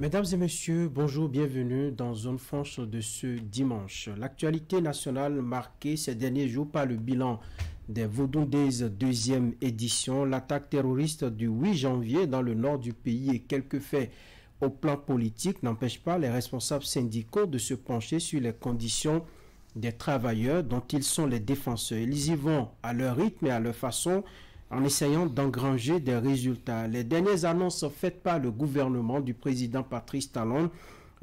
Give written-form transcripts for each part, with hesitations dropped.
Mesdames et messieurs, bonjour, bienvenue dans Zone Franche de ce dimanche. L'actualité nationale marquée ces derniers jours par le bilan des Vodou Days deuxième édition, l'attaque terroriste du 8 janvier dans le nord du pays et quelques faits au plan politique n'empêchent pas les responsables syndicaux de se pencher sur les conditions des travailleurs dont ils sont les défenseurs. Ils y vont à leur rythme et à leur façon, en essayant d'engranger des résultats. Les dernières annonces faites par le gouvernement du président Patrice Talon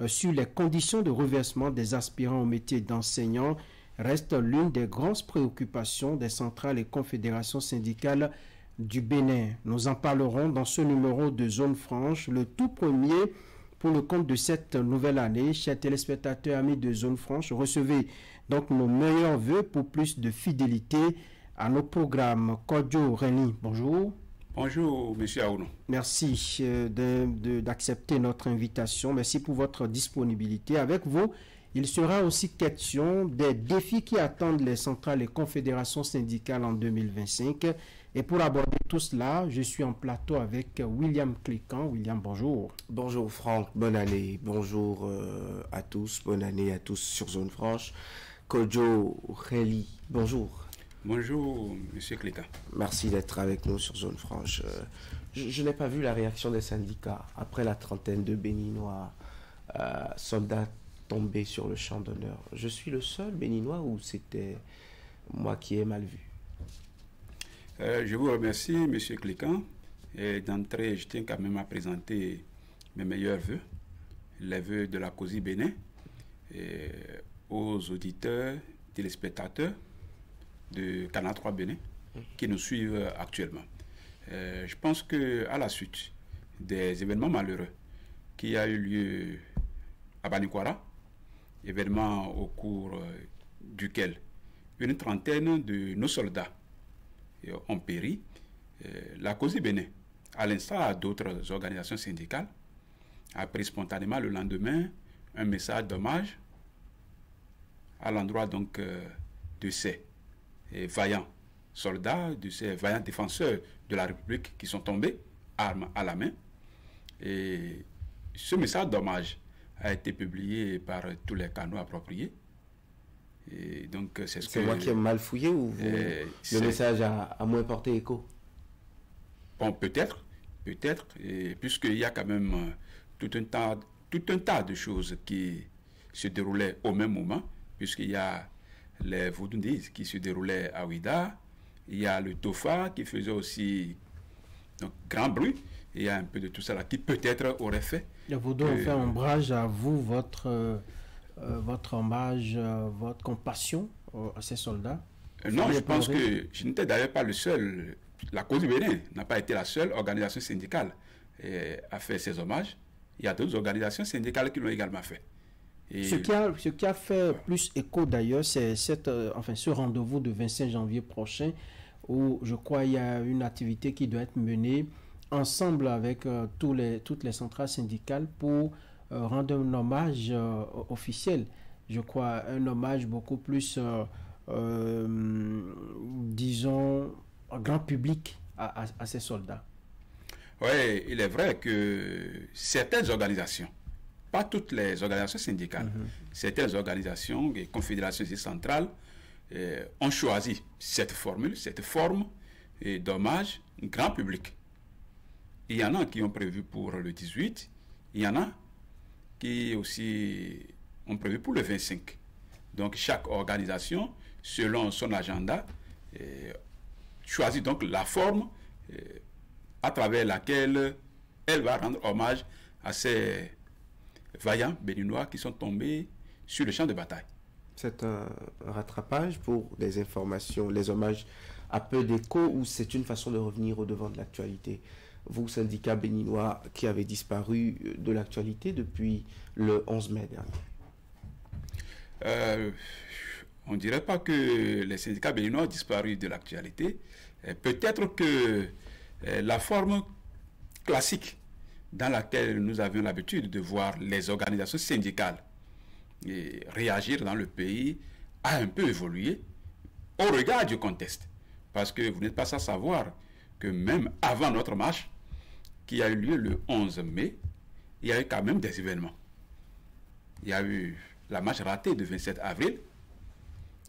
sur les conditions de reversement des aspirants au métier d'enseignant restent l'une des grandes préoccupations des centrales et confédérations syndicales du Bénin. Nous en parlerons dans ce numéro de Zone Franche, le tout premier pour le compte de cette nouvelle année. Chers téléspectateurs, amis de Zone Franche, recevez donc nos meilleurs vœux pour plus de fidélité à nos programmes. Kodjo Reni, bonjour. Bonjour, monsieur Aouno. Merci d'accepter notre invitation. Merci pour votre disponibilité. Avec vous, il sera aussi question des défis qui attendent les centrales et confédérations syndicales en 2025. Et pour aborder tout cela, je suis en plateau avec William Clécan. William, bonjour. Bonjour Franck, bonne année. Bonjour à tous, bonne année à tous sur Zone Franche. Kodjo Reli, bonjour. Bonjour, monsieur Clécan. Merci d'être avec nous sur Zone Franche. Je n'ai pas vu la réaction des syndicats après la trentaine de Béninois soldats tombés sur le champ d'honneur. Je suis le seul Béninois ou c'était moi qui ai mal vu? Je vous remercie, monsieur Clécan. Et d'entrée, je tiens quand même à présenter mes meilleurs vœux, les vœux de la COSI Bénin, et aux auditeurs, téléspectateurs de Canal 3 Bénin qui nous suivent actuellement. Je pense qu'à la suite des événements malheureux qui a eu lieu à Banikwara, événement au cours duquel une trentaine de nos soldats ont péri, la COSI Bénin, à l'instar d'autres organisations syndicales, a pris spontanément le lendemain un message d'hommage à l'endroit donc de ces vaillants soldats, de ces vaillants défenseurs de la République qui sont tombés, armes à la main. Et ce message d'hommage a été publié par tous les canaux appropriés. Et donc c'est moi qui ai mal fouillé ou le message a moins porté écho? Bon, peut-être, puisqu'il y a quand même tout un tas de choses qui se déroulaient au même moment, puisqu'il y a les Voudundis qui se déroulaient à Ouida, il y a le Tofa qui faisait aussi donc, grand bruit, il y a un peu de tout ça là qui peut-être aurait fait. Les Voudou ont fait ombrage à vous, votre hommage, votre compassion à ces soldats? Non, je pense que je n'étais d'ailleurs pas le seul. La COSI Bénin n'a pas été la seule organisation syndicale à faire ces hommages. Il y a d'autres organisations syndicales qui l'ont également fait. Et ce qui a fait plus écho d'ailleurs, c'est ce rendez-vous de 25 janvier prochain où je crois il y a une activité qui doit être menée ensemble avec toutes les centrales syndicales pour rendre un hommage officiel. Je crois un hommage beaucoup plus, disons, grand public à ces soldats. Oui, il est vrai que certaines organisations, pas toutes les organisations syndicales, certaines organisations et confédérations centrales ont choisi cette formule, cette forme d'hommage grand public. Il y en a qui ont prévu pour le 18, il y en a qui aussi ont prévu pour le 25. Donc chaque organisation, selon son agenda, choisit donc la forme à travers laquelle elle va rendre hommage à ces vaillants béninois qui sont tombés sur le champ de bataille. C'est un rattrapage pour des informations, les hommages à peu d'écho ou c'est une façon de revenir au devant de l'actualité? Vous, syndicats béninois qui avez disparu de l'actualité depuis le 11 mai dernier. On ne dirait pas que les syndicats béninois ont disparu de l'actualité. Peut-être que la forme classique dans laquelle nous avions l'habitude de voir les organisations syndicales réagir dans le pays a un peu évolué au regard du contexte. Parce que vous n'êtes pas sans savoir que même avant notre marche, qui a eu lieu le 11 mai, il y a eu quand même des événements. Il y a eu la marche ratée du 27 avril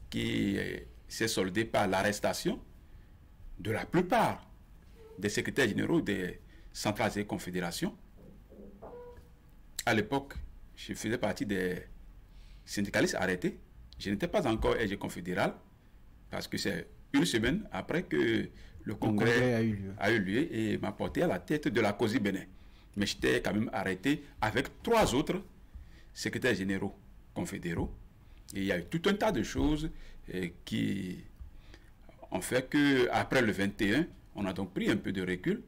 qui s'est soldée par l'arrestation de la plupart des secrétaires généraux des centrales et confédérations. À l'époque, je faisais partie des syndicalistes arrêtés. Je n'étais pas encore EG confédéral parce que c'est une semaine après que le congrès a eu lieu et m'a porté à la tête de la COSI Bénin. Mais j'étais quand même arrêté avec 3 autres secrétaires généraux confédéraux. Et il y a eu tout un tas de choses qui ont fait qu'après le 21, on a donc pris un peu de recul.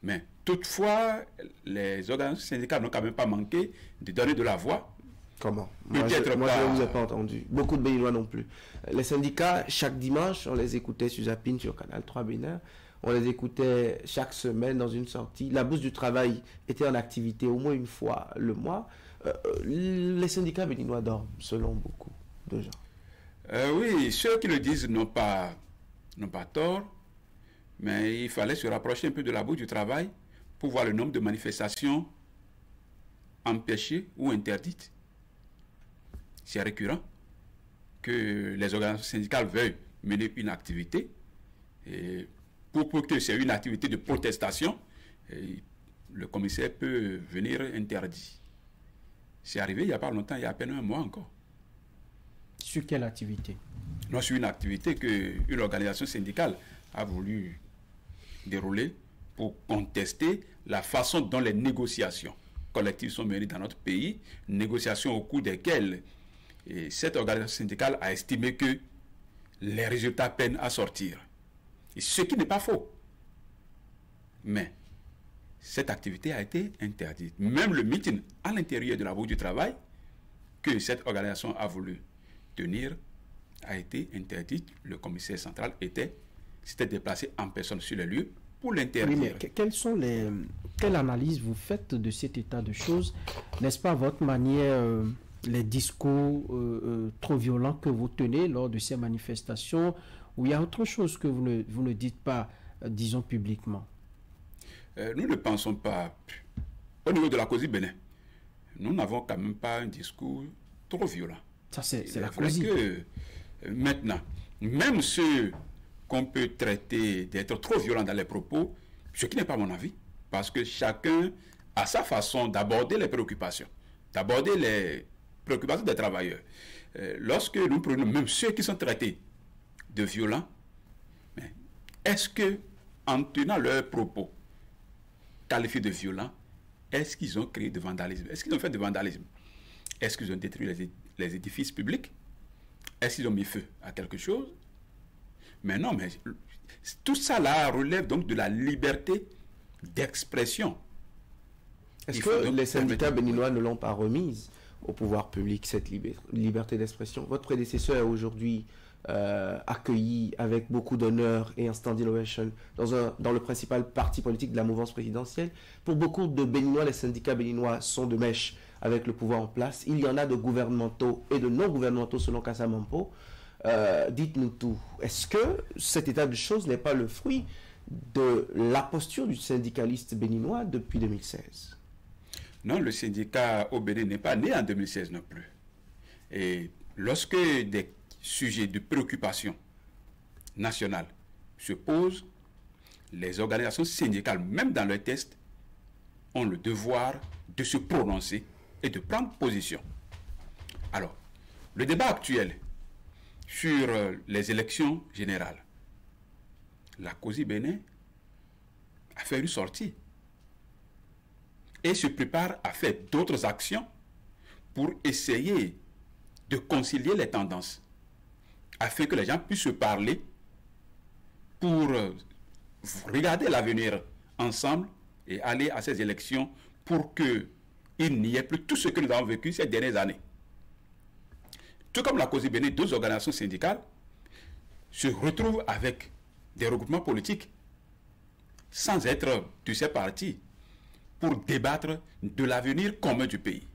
Mais toutefois, les organisations syndicales n'ont quand même pas manqué de donner de la voix. Comment? Moi, je ne vous ai pas entendu. Beaucoup de Béninois non plus. Les syndicats, chaque dimanche, on les écoutait sur Zapping, sur Canal 3 Bénin. On les écoutait chaque semaine dans une sortie. La Bourse du Travail était en activité au moins une fois le mois. Les syndicats béninois dorment, selon beaucoup de gens. Oui, ceux qui le disent n'ont pas tort. Mais il fallait se rapprocher un peu de la Bourse du Travail pour voir le nombre de manifestations empêchées ou interdites. C'est récurrent que les organisations syndicales veuillent mener une activité. Et pour que c'est une activité de protestation, le commissaire peut venir interdire. C'est arrivé il n'y a pas longtemps, il y a à peine un mois encore. Sur quelle activité? Non, sur une activité qu'une organisation syndicale a voulu dérouler pour contester la façon dont les négociations collectives sont menées dans notre pays, négociations au cours desquelles cette organisation syndicale a estimé que les résultats peinent à sortir. Et ce qui n'est pas faux. Mais cette activité a été interdite. Même le meeting à l'intérieur de la Bourse du Travail que cette organisation a voulu tenir a été interdite. Le commissaire central s'était déplacé en personne sur les lieux pour l'interdire. Oui, mais quelle analyse vous faites de cet état de choses? N'est-ce pas votre manière, les discours trop violents que vous tenez lors de ces manifestations, ou il y a autre chose que vous ne dites pas, disons publiquement? Nous ne pensons pas, au niveau de la COSI Bénin, nous n'avons quand même pas un discours trop violent. Ça, c'est la COSI. Maintenant, même ceux qu'on peut traiter d'être trop violents dans les propos, ce qui n'est pas mon avis, parce que chacun a sa façon d'aborder les préoccupations des travailleurs. Lorsque nous prenons même ceux qui sont traités de violents, est-ce que, en tenant leurs propos qualifiés de violents, est-ce qu'ils ont créé de vandalisme? Est-ce qu'ils ont fait de vandalisme? Est-ce qu'ils ont détruit les édifices publics? Est-ce qu'ils ont mis feu à quelque chose? Mais non, mais tout ça là relève donc de la liberté d'expression. Est-ce que les syndicats béninois ne l'ont pas remise au pouvoir public, cette liberté d'expression? Votre prédécesseur est aujourd'hui accueilli avec beaucoup d'honneur et un standing ovation dans le principal parti politique de la mouvance présidentielle. Pour beaucoup de Béninois, les syndicats béninois sont de mèche avec le pouvoir en place. Il y en a de gouvernementaux et de non-gouvernementaux selon Kassamampo. Dites-nous tout. Est-ce que cet état de choses n'est pas le fruit de la posture du syndicaliste béninois depuis 2016? Non, le syndicat au Bénin n'est pas né en 2016 non plus. Et lorsque des sujets de préoccupation nationale se posent, les organisations syndicales, même dans leurs tests, ont le devoir de se prononcer et de prendre position. Alors, le débat actuel sur les élections générales, la COSI Bénin a fait une sortie et se prépare à faire d'autres actions pour essayer de concilier les tendances, afin que les gens puissent se parler pour regarder l'avenir ensemble et aller à ces élections pour qu'il n'y ait plus tout ce que nous avons vécu ces dernières années. Tout comme la COSI Bénin, deux organisations syndicales se retrouvent avec des regroupements politiques sans être de ces partis pour débattre de l'avenir commun du pays.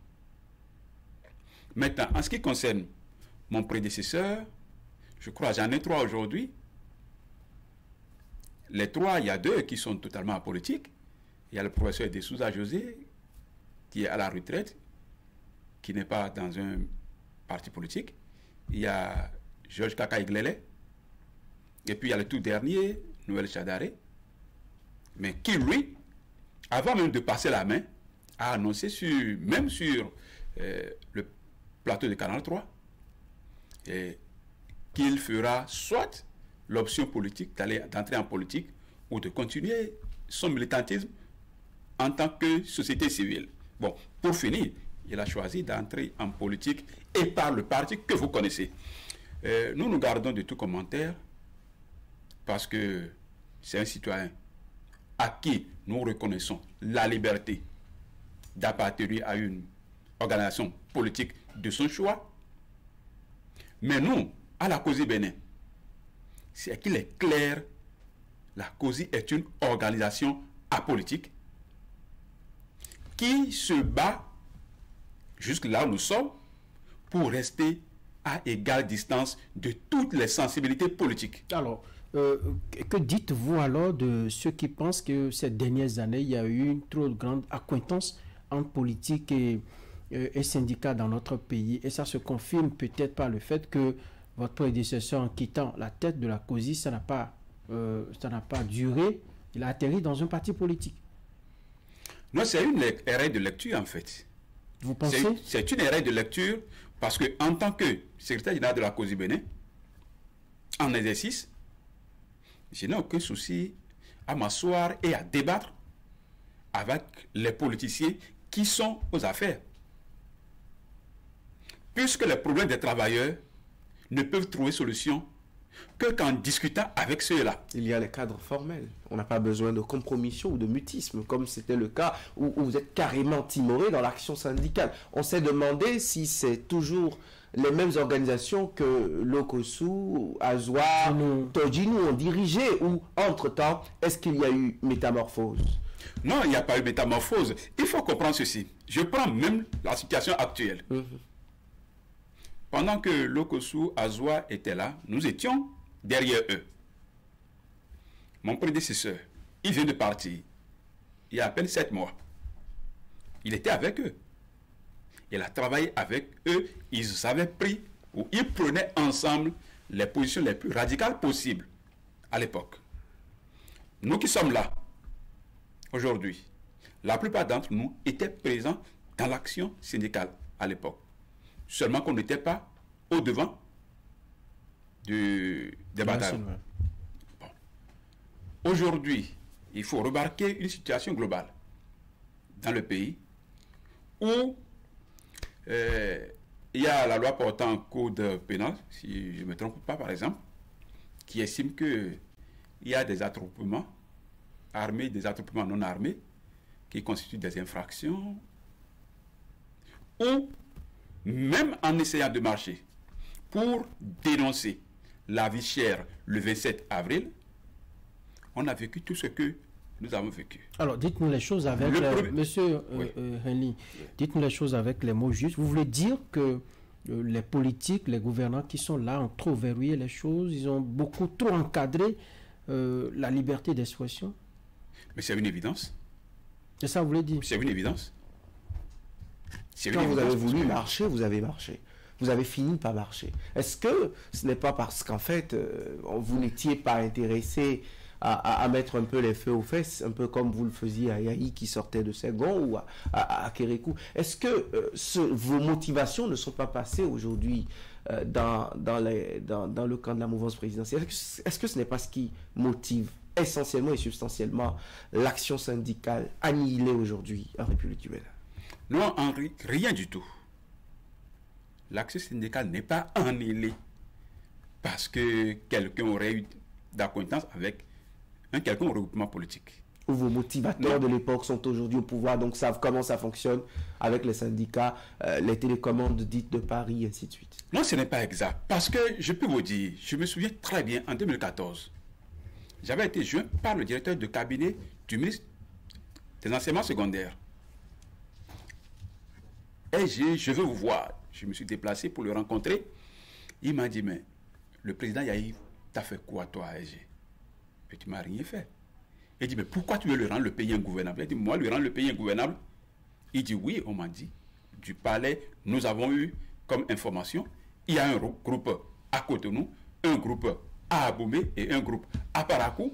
Maintenant, en ce qui concerne mon prédécesseur, je crois, j'en ai 3 aujourd'hui. Les 3, il y a 2 qui sont totalement apolitiques. Il y a le professeur De Souza José, qui est à la retraite, qui n'est pas dans un parti politique. Il y a Georges Kaka Iglele. Et puis il y a le tout dernier, Noël Chadaré. Mais qui, lui, avant même de passer la main, a annoncé même sur le plateau de Canal 3 qu'il fera soit l'option politique d'entrer en politique ou de continuer son militantisme en tant que société civile. Bon, pour finir, il a choisi d'entrer en politique et par le parti que vous connaissez. Nous nous gardons de tout commentaire parce que c'est un citoyen à qui nous reconnaissons la liberté d'appartenir à une organisation politique de son choix. Mais nous, à la COSI Bénin, c'est qu'il est clair, la COSI est une organisation apolitique qui se bat, jusque là où nous sommes, pour rester à égale distance de toutes les sensibilités politiques. Alors, que dites-vous alors de ceux qui pensent que ces dernières années, il y a eu une trop grande accointance entre politique et syndicats dans notre pays, et ça se confirme peut-être par le fait que votre prédécesseur, en quittant la tête de la COSI, ça n'a pas duré, il a atterri dans un parti politique. Non, c'est une erreur de lecture en fait. Vous pensez? C'est une erreur de lecture parce que en tant que secrétaire général de la COSI Bénin, en exercice, je n'ai aucun souci à m'asseoir et à débattre avec les politiciens qui sont aux affaires. Puisque les problèmes des travailleurs ne peuvent trouver solution que qu'en discutant avec ceux-là. Il y a les cadres formels. On n'a pas besoin de compromission ou de mutisme, comme c'était le cas où vous êtes carrément timoré dans l'action syndicale. On s'est demandé si c'est toujours les mêmes organisations que l'OCOSU, ASWA, Tojinu ont dirigé, ou entre-temps, est-ce qu'il y a eu métamorphose? Non, il n'y a pas eu métamorphose. Il faut comprendre ceci. Je prends même la situation actuelle. Pendant que l'OCOSU, ASWA étaient là, nous étions derrière eux. Mon prédécesseur, il vient de partir il y a à peine 7 mois. Il était avec eux. Il a travaillé avec eux. Ils avaient pris, ou ils prenaient ensemble les positions les plus radicales possibles à l'époque. Nous qui sommes là, aujourd'hui, la plupart d'entre nous étaient présents dans l'action syndicale à l'époque. Seulement qu'on n'était pas au-devant des batailles. Bon. Aujourd'hui, il faut remarquer une situation globale dans le pays où il y a la loi portant code pénal, si je ne me trompe pas par exemple, qui estime qu'il y a des attroupements armés, des attroupements non armés, qui constituent des infractions, ou même en essayant de marcher pour dénoncer la vie chère le 27 avril, on a vécu tout ce que nous avons vécu. Alors, dites-nous les choses avec... Monsieur Henry, dites-nous les choses avec les mots justes. Vous voulez dire que les politiques, les gouvernants qui sont là ont trop verrouillé les choses, ils ont beaucoup trop encadré la liberté d'expression? Mais c'est une évidence. C'est ça, vous voulez dire? C'est une évidence. Quand vous avez voulu marcher, vous avez marché. Vous avez fini par marcher. Est-ce que ce n'est pas parce qu'en fait, vous n'étiez pas intéressé à mettre un peu les feux aux fesses, un peu comme vous le faisiez à Yahi qui sortait de Senghor ou à Kérékou? Est-ce que vos motivations ne sont pas passées aujourd'hui dans le camp de la mouvance présidentielle? Est-ce que ce n'est pas ce qui motive essentiellement et substantiellement l'action syndicale annihilée aujourd'hui en République du Bénin? Non, rien du tout. L'action syndicale n'est pas annihilée parce que quelqu'un aurait eu d'acquaintance avec un quelconque regroupement politique. Ou vos motivateurs de l'époque sont aujourd'hui au pouvoir, donc savent comment ça fonctionne avec les syndicats, les télécommandes dites de Paris, et ainsi de suite. Non, ce n'est pas exact. Parce que je peux vous dire, je me souviens très bien, en 2014, j'avais été joint par le directeur de cabinet du ministre des enseignements secondaires. Et je veux vous voir. Je me suis déplacé pour le rencontrer. Il m'a dit, mais le président Yahi t'a fait quoi toi, AG? Et tu ne m'as rien fait. Il dit, mais pourquoi tu veux le rendre le pays ingouvernable? Il dit, moi, lui rendre le pays ingouvernable, Il dit oui, on m'a dit. Du palais, nous avons eu comme information, il y a un groupe à Cotonou, un groupe à Aboumé et un groupe à Parakou,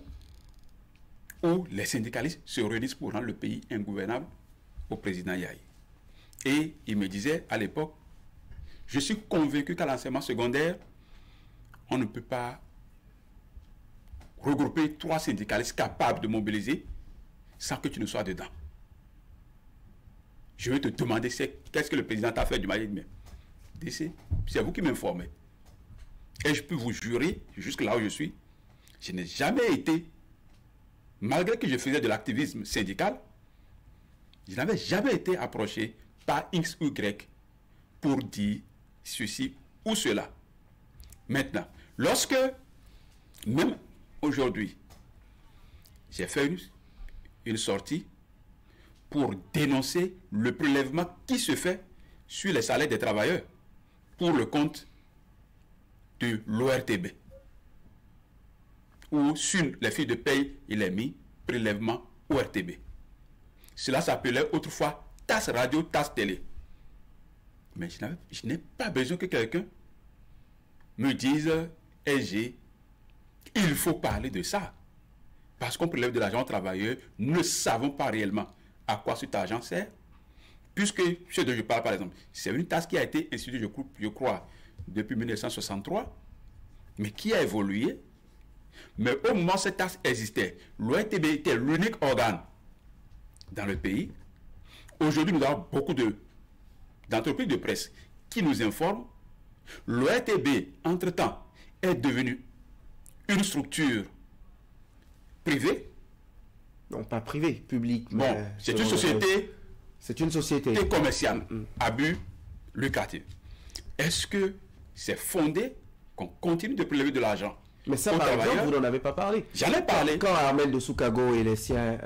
où les syndicalistes se réunissent pour rendre le pays ingouvernable au président Yahi. Et il me disait à l'époque, je suis convaincu qu'à l'enseignement secondaire, on ne peut pas regrouper 3 syndicalistes capables de mobiliser sans que tu ne sois dedans. Je vais te demander qu'est-ce que le président t'a fait du mal. Mais c'est vous qui m'informez. Et je peux vous jurer, jusque là où je suis, je n'ai jamais été, malgré que je faisais de l'activisme syndical, je n'avais jamais été approché par X ou Y pour dire ceci ou cela. Maintenant, lorsque, même aujourd'hui, j'ai fait une sortie pour dénoncer le prélèvement qui se fait sur les salaires des travailleurs pour le compte de l'ORTB. Ou sur les fiches de paye, il est mis prélèvement ORTB. Cela s'appelait autrefois TAS radio, TAS télé. Mais je n'ai pas besoin que quelqu'un me dise, SG, il faut parler de ça. Parce qu'on prélève de l'argent aux travailleurs, nous ne savons pas réellement à quoi cet argent sert. Puisque ce dont je parle, par exemple, c'est une taxe qui a été instituée, je crois, depuis 1963, mais qui a évolué. Mais au moment où cette taxe existait, l'ORTB était l'unique organe dans le pays. Aujourd'hui, nous avons beaucoup d'entreprises de presse qui nous informent. L'ORTB, entre-temps, est devenue une structure privée. Non, pas privée, publique. Bon, c'est une société. C'est une société commerciale à but lucratif. Est-ce que c'est fondé qu'on continue de prélever de l'argent? Mais ça, par exemple, vous n'en avez pas parlé. J'en ai parlé. Quand Ahmed de Soukago et les siens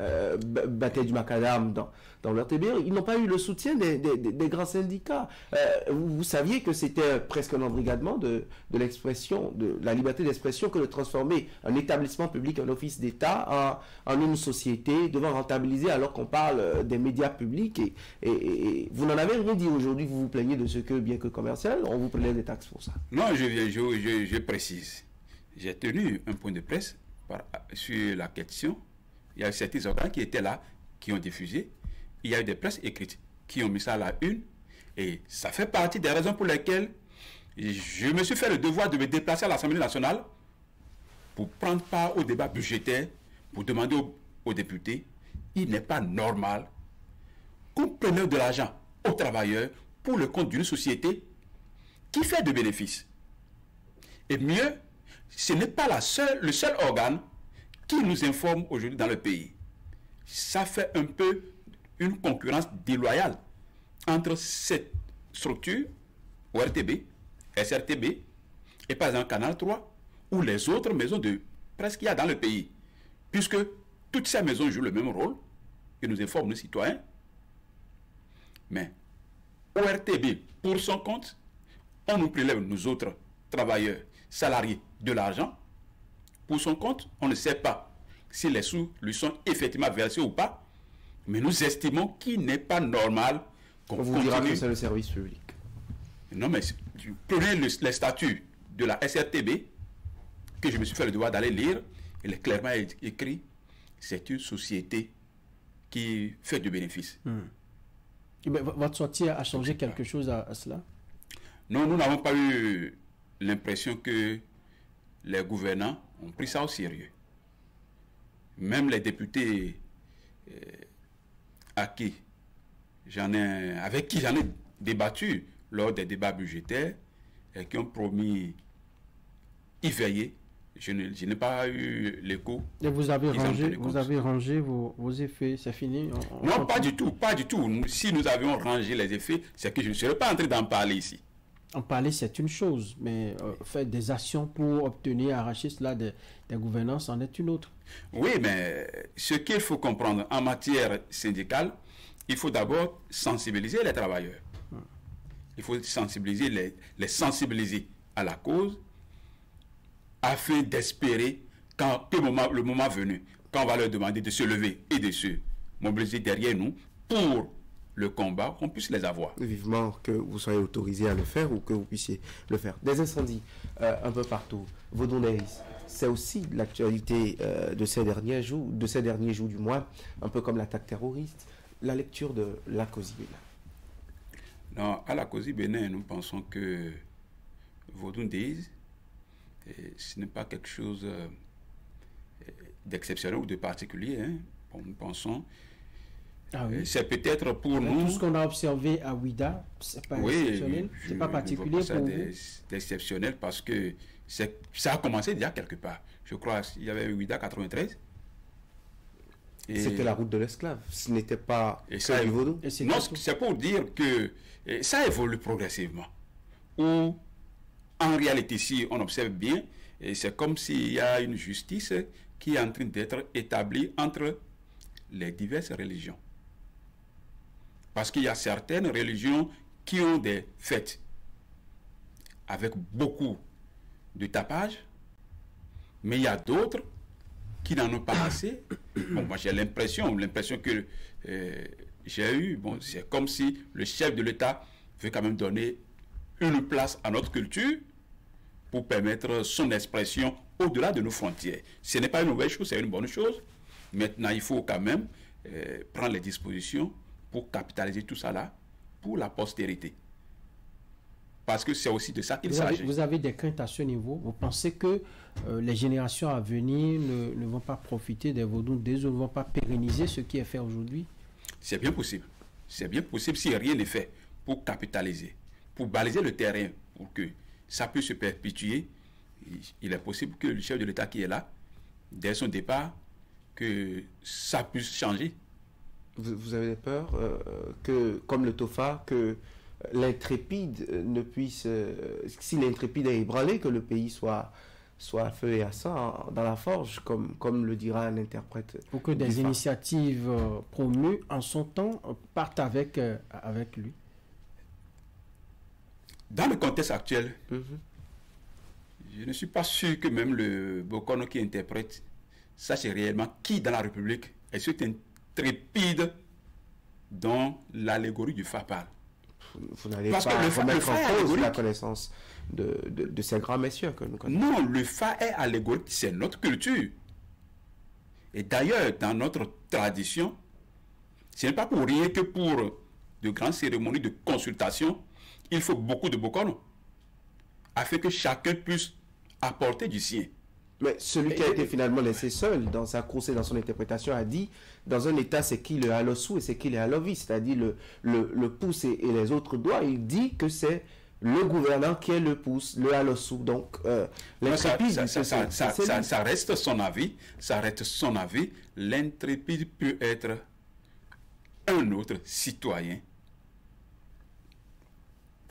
battaient du macadam dans l'ORTB, ils n'ont pas eu le soutien des grands syndicats. Vous saviez que c'était presque un embrigadement de l'expression, de la liberté d'expression, que de transformer un établissement public, un office d'État, en une société devant rentabiliser, alors qu'on parle des médias publics. Et vous n'en avez rien dit aujourd'hui. Vous vous plaignez de ce que, bien que commercial, on vous prélève des taxes pour ça. Non, je précise. J'ai tenu un point de presse sur la question. Il y a eu certains organes qui étaient là, qui ont diffusé. Il y a eu des presses écrites qui ont mis ça à la une. Et ça fait partie des raisons pour lesquelles je me suis fait le devoir de me déplacer à l'Assemblée nationale pour prendre part au débat budgétaire, pour demander aux députés, il n'est pas normal qu'on prenne de l'argent aux travailleurs pour le compte d'une société qui fait de bénéfices. Et mieux, ce n'est pas le seul organe qui nous informe aujourd'hui dans le pays. Ça fait un peu une concurrence déloyale entre cette structure, ORTB, SRTB, et par exemple Canal 3, ou les autres maisons de presse qu'il y a dans le pays. Puisque toutes ces maisons jouent le même rôle, et nous informent les citoyens. Mais ORTB, pour son compte, on nous prélève, nous autres travailleurs, salariés, de l'argent. Pour son compte, on ne sait pas si les sous lui sont effectivement versés ou pas, mais nous estimons qu'il n'est pas normal qu'on continue. On vous dira que c'est le service public. Non, mais prenez les statuts de la SRTB, que je me suis fait le devoir d'aller lire, il est clairement écrit, c'est une société qui fait du bénéfice. Votre sortie a changé quelque chose à cela? Non, nous n'avons pas eu l'impression que les gouvernants ont pris ça au sérieux. Même les députés avec qui j'en ai débattu lors des débats budgétaires et qui ont promis y veiller, je n'ai pas eu l'écho. Et vous avez rangé vos effets, c'est fini? Non, pas du tout. Si nous avions rangé les effets, c'est que je ne serais pas en train d'en parler ici. En parler, c'est une chose, mais faire des actions pour obtenir, arracher cela des gouvernances en est une autre. Oui, mais ce qu'il faut comprendre en matière syndicale, il faut d'abord sensibiliser les travailleurs. Il faut sensibiliser les sensibiliser à la cause afin d'espérer le moment venu, quand on va leur demander de se lever et de se mobiliser derrière nous pour le combat, qu'on puisse les avoir. Vivement que vous soyez autorisé à le faire ou que vous puissiez le faire. Des incendies un peu partout. Vaudon-Néris, c'est aussi l'actualité de ces derniers jours du mois, un peu comme l'attaque terroriste. La lecture de l'Akosi Bénin. Non, à l'Akosi Bénin, nous pensons que Vaudon-Néris, ce n'est pas quelque chose d'exceptionnel ou de particulier. Hein. Bon, nous pensons... Ah oui. C'est peut-être pour nous... Tout ce qu'on a observé à Ouida, c'est pas exceptionnel, c'est pas particulier pour vous. C'est exceptionnel parce que ça a commencé déjà quelque part. Je crois qu'il y avait Ouida 93. C'était la route de l'esclave. Ce n'était pas ça du vaudou. Non, c'est pour dire que ça évolue progressivement. Ou en réalité, si on observe bien, c'est comme s'il y a une justice qui est en train d'être établie entre les diverses religions. Parce qu'il y a certaines religions qui ont des fêtes avec beaucoup de tapage, mais il y a d'autres qui n'en ont pas assez. Bon, moi j'ai l'impression que j'ai eue, bon, c'est comme si le chef de l'État veut quand même donner une place à notre culture pour permettre son expression au-delà de nos frontières. Ce n'est pas une mauvaise chose, c'est une bonne chose. Maintenant, il faut quand même prendre les dispositions pour capitaliser tout ça là pour la postérité. Parce que c'est aussi de ça qu'il s'agit. Vous avez des craintes à ce niveau? Vous pensez que les générations à venir ne vont pas profiter des vaudous, ne vont pas pérenniser ce qui est fait aujourd'hui? C'est bien possible. C'est bien possible si rien n'est fait pour capitaliser, pour baliser le terrain, pour que ça puisse se perpétuer. Il est possible que le chef de l'État qui est là, dès son départ, que ça puisse changer. Vous avez peur que, comme le TOFA, que l'intrépide ne puisse, si l'intrépide est ébranlé, que le pays soit à feu et à sang dans la forge, comme le dira un interprète. Pour que des initiatives promues en son temps partent avec lui. Dans le contexte actuel, je ne suis pas sûr que même le Bokono qui interprète sache réellement qui dans la République est cet intrépide dont l'allégorie du Fa parle. Vous n'allez pas remettre en cause la connaissance de ces grands messieurs que nous connaissons. Non, le Fa est allégorique, c'est notre culture. Et d'ailleurs, dans notre tradition, ce n'est pas pour rien que pour de grandes cérémonies de consultation, il faut beaucoup de Bokono, afin que chacun puisse apporter du sien. Mais celui qui a été finalement laissé seul dans sa course et dans son interprétation a dit, dans un état, c'est qui le halosu et c'est qui le halovi, c'est-à-dire le pouce et les autres doigts. Il dit que c'est le gouvernant qui est le pouce, le halosu. Donc, l'intrépide, ça reste son avis. Ça reste son avis. L'intrépide peut être un autre citoyen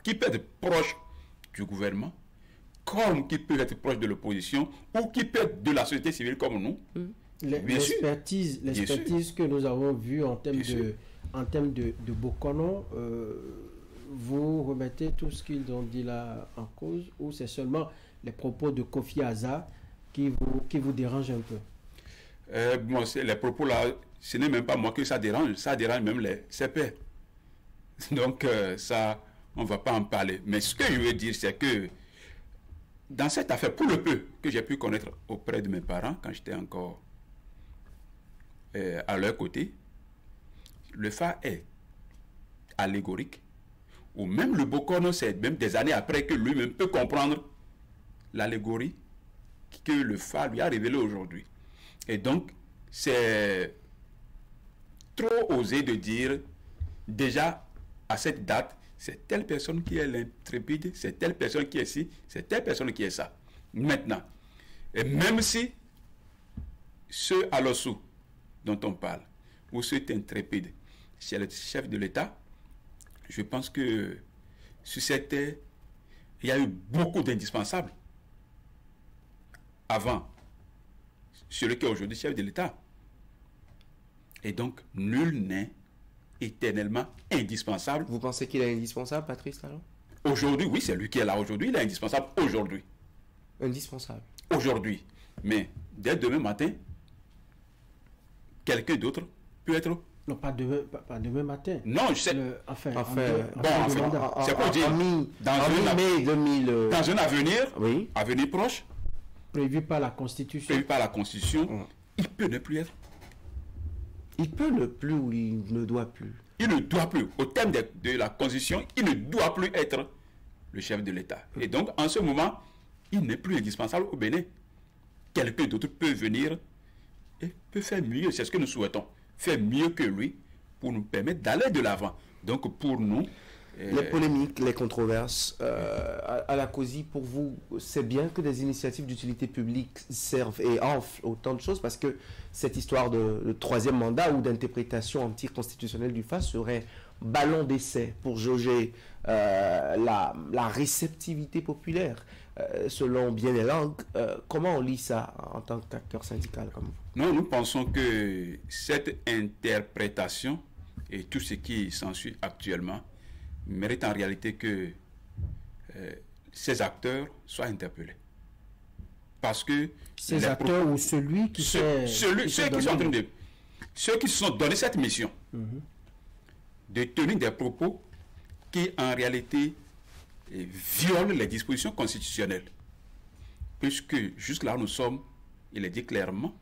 qui peut être proche du gouvernement, comme qui peut être proche de l'opposition, ou qui peut être de la société civile comme nous. L'expertise que nous avons vue en termes de Bokono, vous remettez tout ce qu'ils ont dit là en cause, ou c'est seulement les propos de Kofi Aza qui vous dérangent un peu? Bon, les propos là, ce n'est même pas moi que ça dérange même les CP. Donc ça, on ne va pas en parler. Mais ce que je veux dire, c'est que dans cette affaire, pour le peu que j'ai pu connaître auprès de mes parents, quand j'étais encore à leur côté, le Fa est allégorique, ou même le Bokono, c'est même des années après que lui-même peut comprendre l'allégorie que le Fa lui a révélée aujourd'hui. Et donc, c'est trop osé de dire, déjà, à cette date, c'est telle personne qui est l'intrépide, c'est telle personne qui est ci, c'est telle personne qui est ça. Maintenant, et même si ce Alosu dont on parle, ou cet intrépide, c'est le chef de l'État, je pense que sur cette terre, il y a eu beaucoup d'indispensables avant celui qui est aujourd'hui chef de l'État. Et donc, nul n'est éternellement indispensable. Vous pensez qu'il est indispensable, Patrice Talon? Aujourd'hui, oui, c'est lui qui est là aujourd'hui. Il est indispensable aujourd'hui. Indispensable. Aujourd'hui. Mais dès demain matin, quelqu'un d'autre peut être Non, pas demain matin. Non, je sais. Enfin, c'est pour dire, dans un avenir proche, prévu par la Constitution, il peut ne plus être. Il peut ne plus ou il ne doit plus. Il ne doit plus. Au terme de la Constitution, il ne doit plus être le chef de l'État. Et donc, en ce moment, il n'est plus indispensable au Bénin. Quelqu'un d'autre peut venir et peut faire mieux. C'est ce que nous souhaitons. Faire mieux que lui pour nous permettre d'aller de l'avant. Donc, pour nous... Les polémiques, les controverses, à la COSI, pour vous, c'est bien que des initiatives d'utilité publique servent et enflent autant de choses, parce que cette histoire de troisième mandat ou d'interprétation anticonstitutionnelle du FA serait ballon d'essai pour jauger la réceptivité populaire, selon bien des langues. Comment on lit ça en tant qu'acteur syndical comme vous? Non, nous pensons que cette interprétation et tout ce qui s'ensuit actuellement mérite en réalité que ces acteurs soient interpellés. Parce que... Ces acteurs ou celui qui ceux qui se sont donné cette mission de tenir des propos qui en réalité violent les dispositions constitutionnelles. Puisque jusque-là nous sommes, il est dit clairement,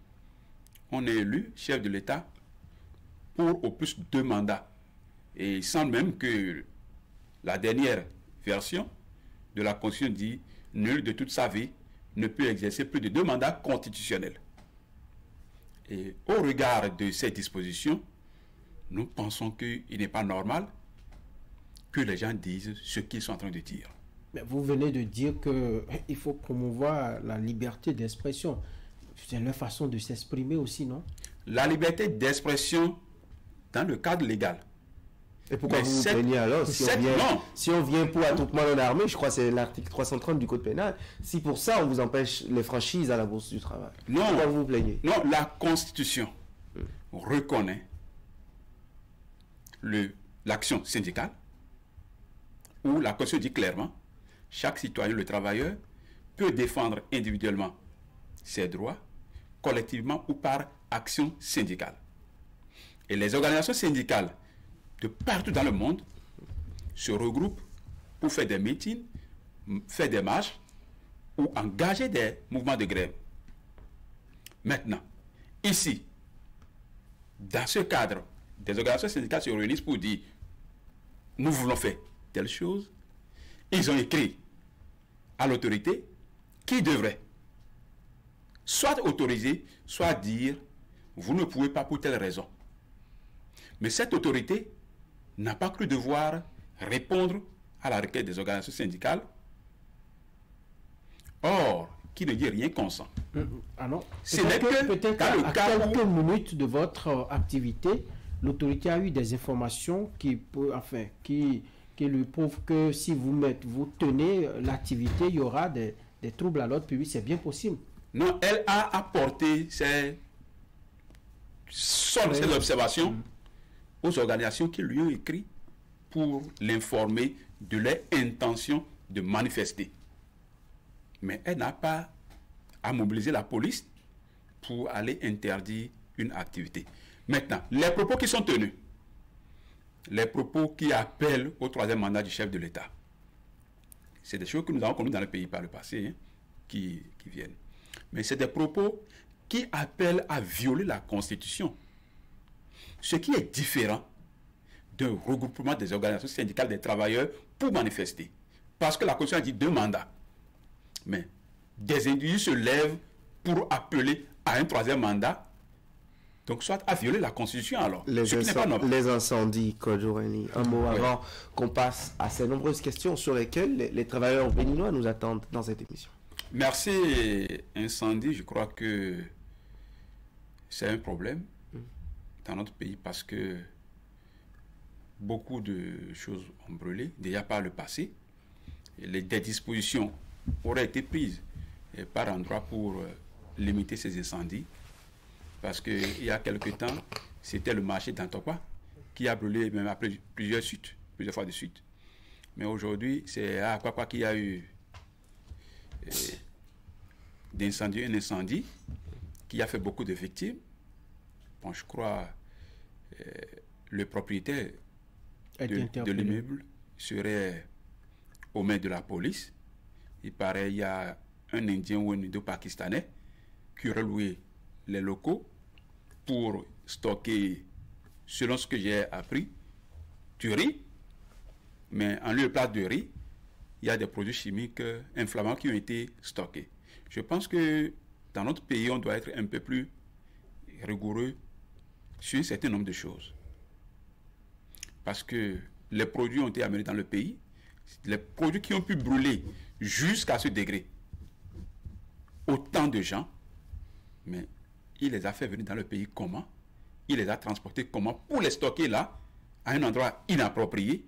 on est élu chef de l'État pour au plus 2 mandats. Et il semble même que la dernière version de la Constitution dit « Nul de toute sa vie ne peut exercer plus de 2 mandats constitutionnels ». Et au regard de ces dispositions, nous pensons qu'il n'est pas normal que les gens disent ce qu'ils sont en train de dire. Mais vous venez de dire qu'il faut promouvoir la liberté d'expression. C'est leur façon de s'exprimer aussi, non? La liberté d'expression dans le cadre légal. Et pourquoi vous vous plaignez alors si on vient pour attroupement non armé, je crois que c'est l'article 330 du Code pénal, si pour ça on vous empêche les franchises à la Bourse du Travail, pourquoi vous vous plaignez? Non, la Constitution reconnaît l'action syndicale, où la Constitution dit clairement, chaque citoyen, le travailleur, peut défendre individuellement ses droits, collectivement ou par action syndicale. Et les organisations syndicales de partout dans le monde se regroupent pour faire des meetings, faire des marches ou engager des mouvements de grève. Maintenant, ici, dans ce cadre, des organisations syndicales se réunissent pour dire nous voulons faire telle chose. Ils ont écrit à l'autorité qui devrait soit autoriser, soit dire vous ne pouvez pas pour telle raison. Mais cette autorité n'a pas cru devoir répondre à la requête des organisations syndicales. Or, qui ne dit rien consent. Ah non. Peut-être à quelques minutes de votre activité, l'autorité a eu des informations qui lui prouvent que si vous tenez l'activité, il y aura des troubles à l'ordre public. C'est bien possible. Non, elle a apporté ses observations aux organisations qui lui ont écrit pour l'informer de leur intention de manifester. Mais elle n'a pas à mobiliser la police pour aller interdire une activité. Maintenant, les propos qui sont tenus, les propos qui appellent au 3e mandat du chef de l'État, c'est des choses que nous avons connues dans le pays par le passé, qui viennent. Mais c'est des propos qui appellent à violer la Constitution. Ce qui est différent d'un regroupement des organisations syndicales des travailleurs pour manifester. Parce que la Constitution a dit 2 mandats. Mais des individus se lèvent pour appeler à un 3e mandat. Donc, soit à violer la Constitution alors. Les incendies, Kodjoureni. Un mot avant qu'on passe à ces nombreuses questions sur lesquelles les travailleurs béninois nous attendent dans cette émission. Merci. Incendie, je crois que c'est un problème dans notre pays parce que beaucoup de choses ont brûlé, déjà par le passé. Des dispositions auraient été prises par endroit pour limiter ces incendies. Parce qu'il y a quelque temps, c'était le marché d'Antokwa qui a brûlé même après plusieurs fois de suite. Mais aujourd'hui, c'est à Akwakwa qu'il y a eu un incendie qui a fait beaucoup de victimes. Bon, je crois le propriétaire Être de l'immeuble serait aux mains de la police. Il paraît qu'il y a un Indien ou un Indo-Pakistanais qui aurait loué les locaux pour stocker, selon ce que j'ai appris, du riz. Mais en lieu et place de riz, il y a des produits chimiques inflammants qui ont été stockés. Je pense que dans notre pays, on doit être un peu plus rigoureux sur un certain nombre de choses. Parce que les produits ont été amenés dans le pays, les produits qui ont pu brûler jusqu'à ce degré. Autant de gens, mais il les a fait venir dans le pays comment? Il les a transportés comment? Pour les stocker là, à un endroit inapproprié.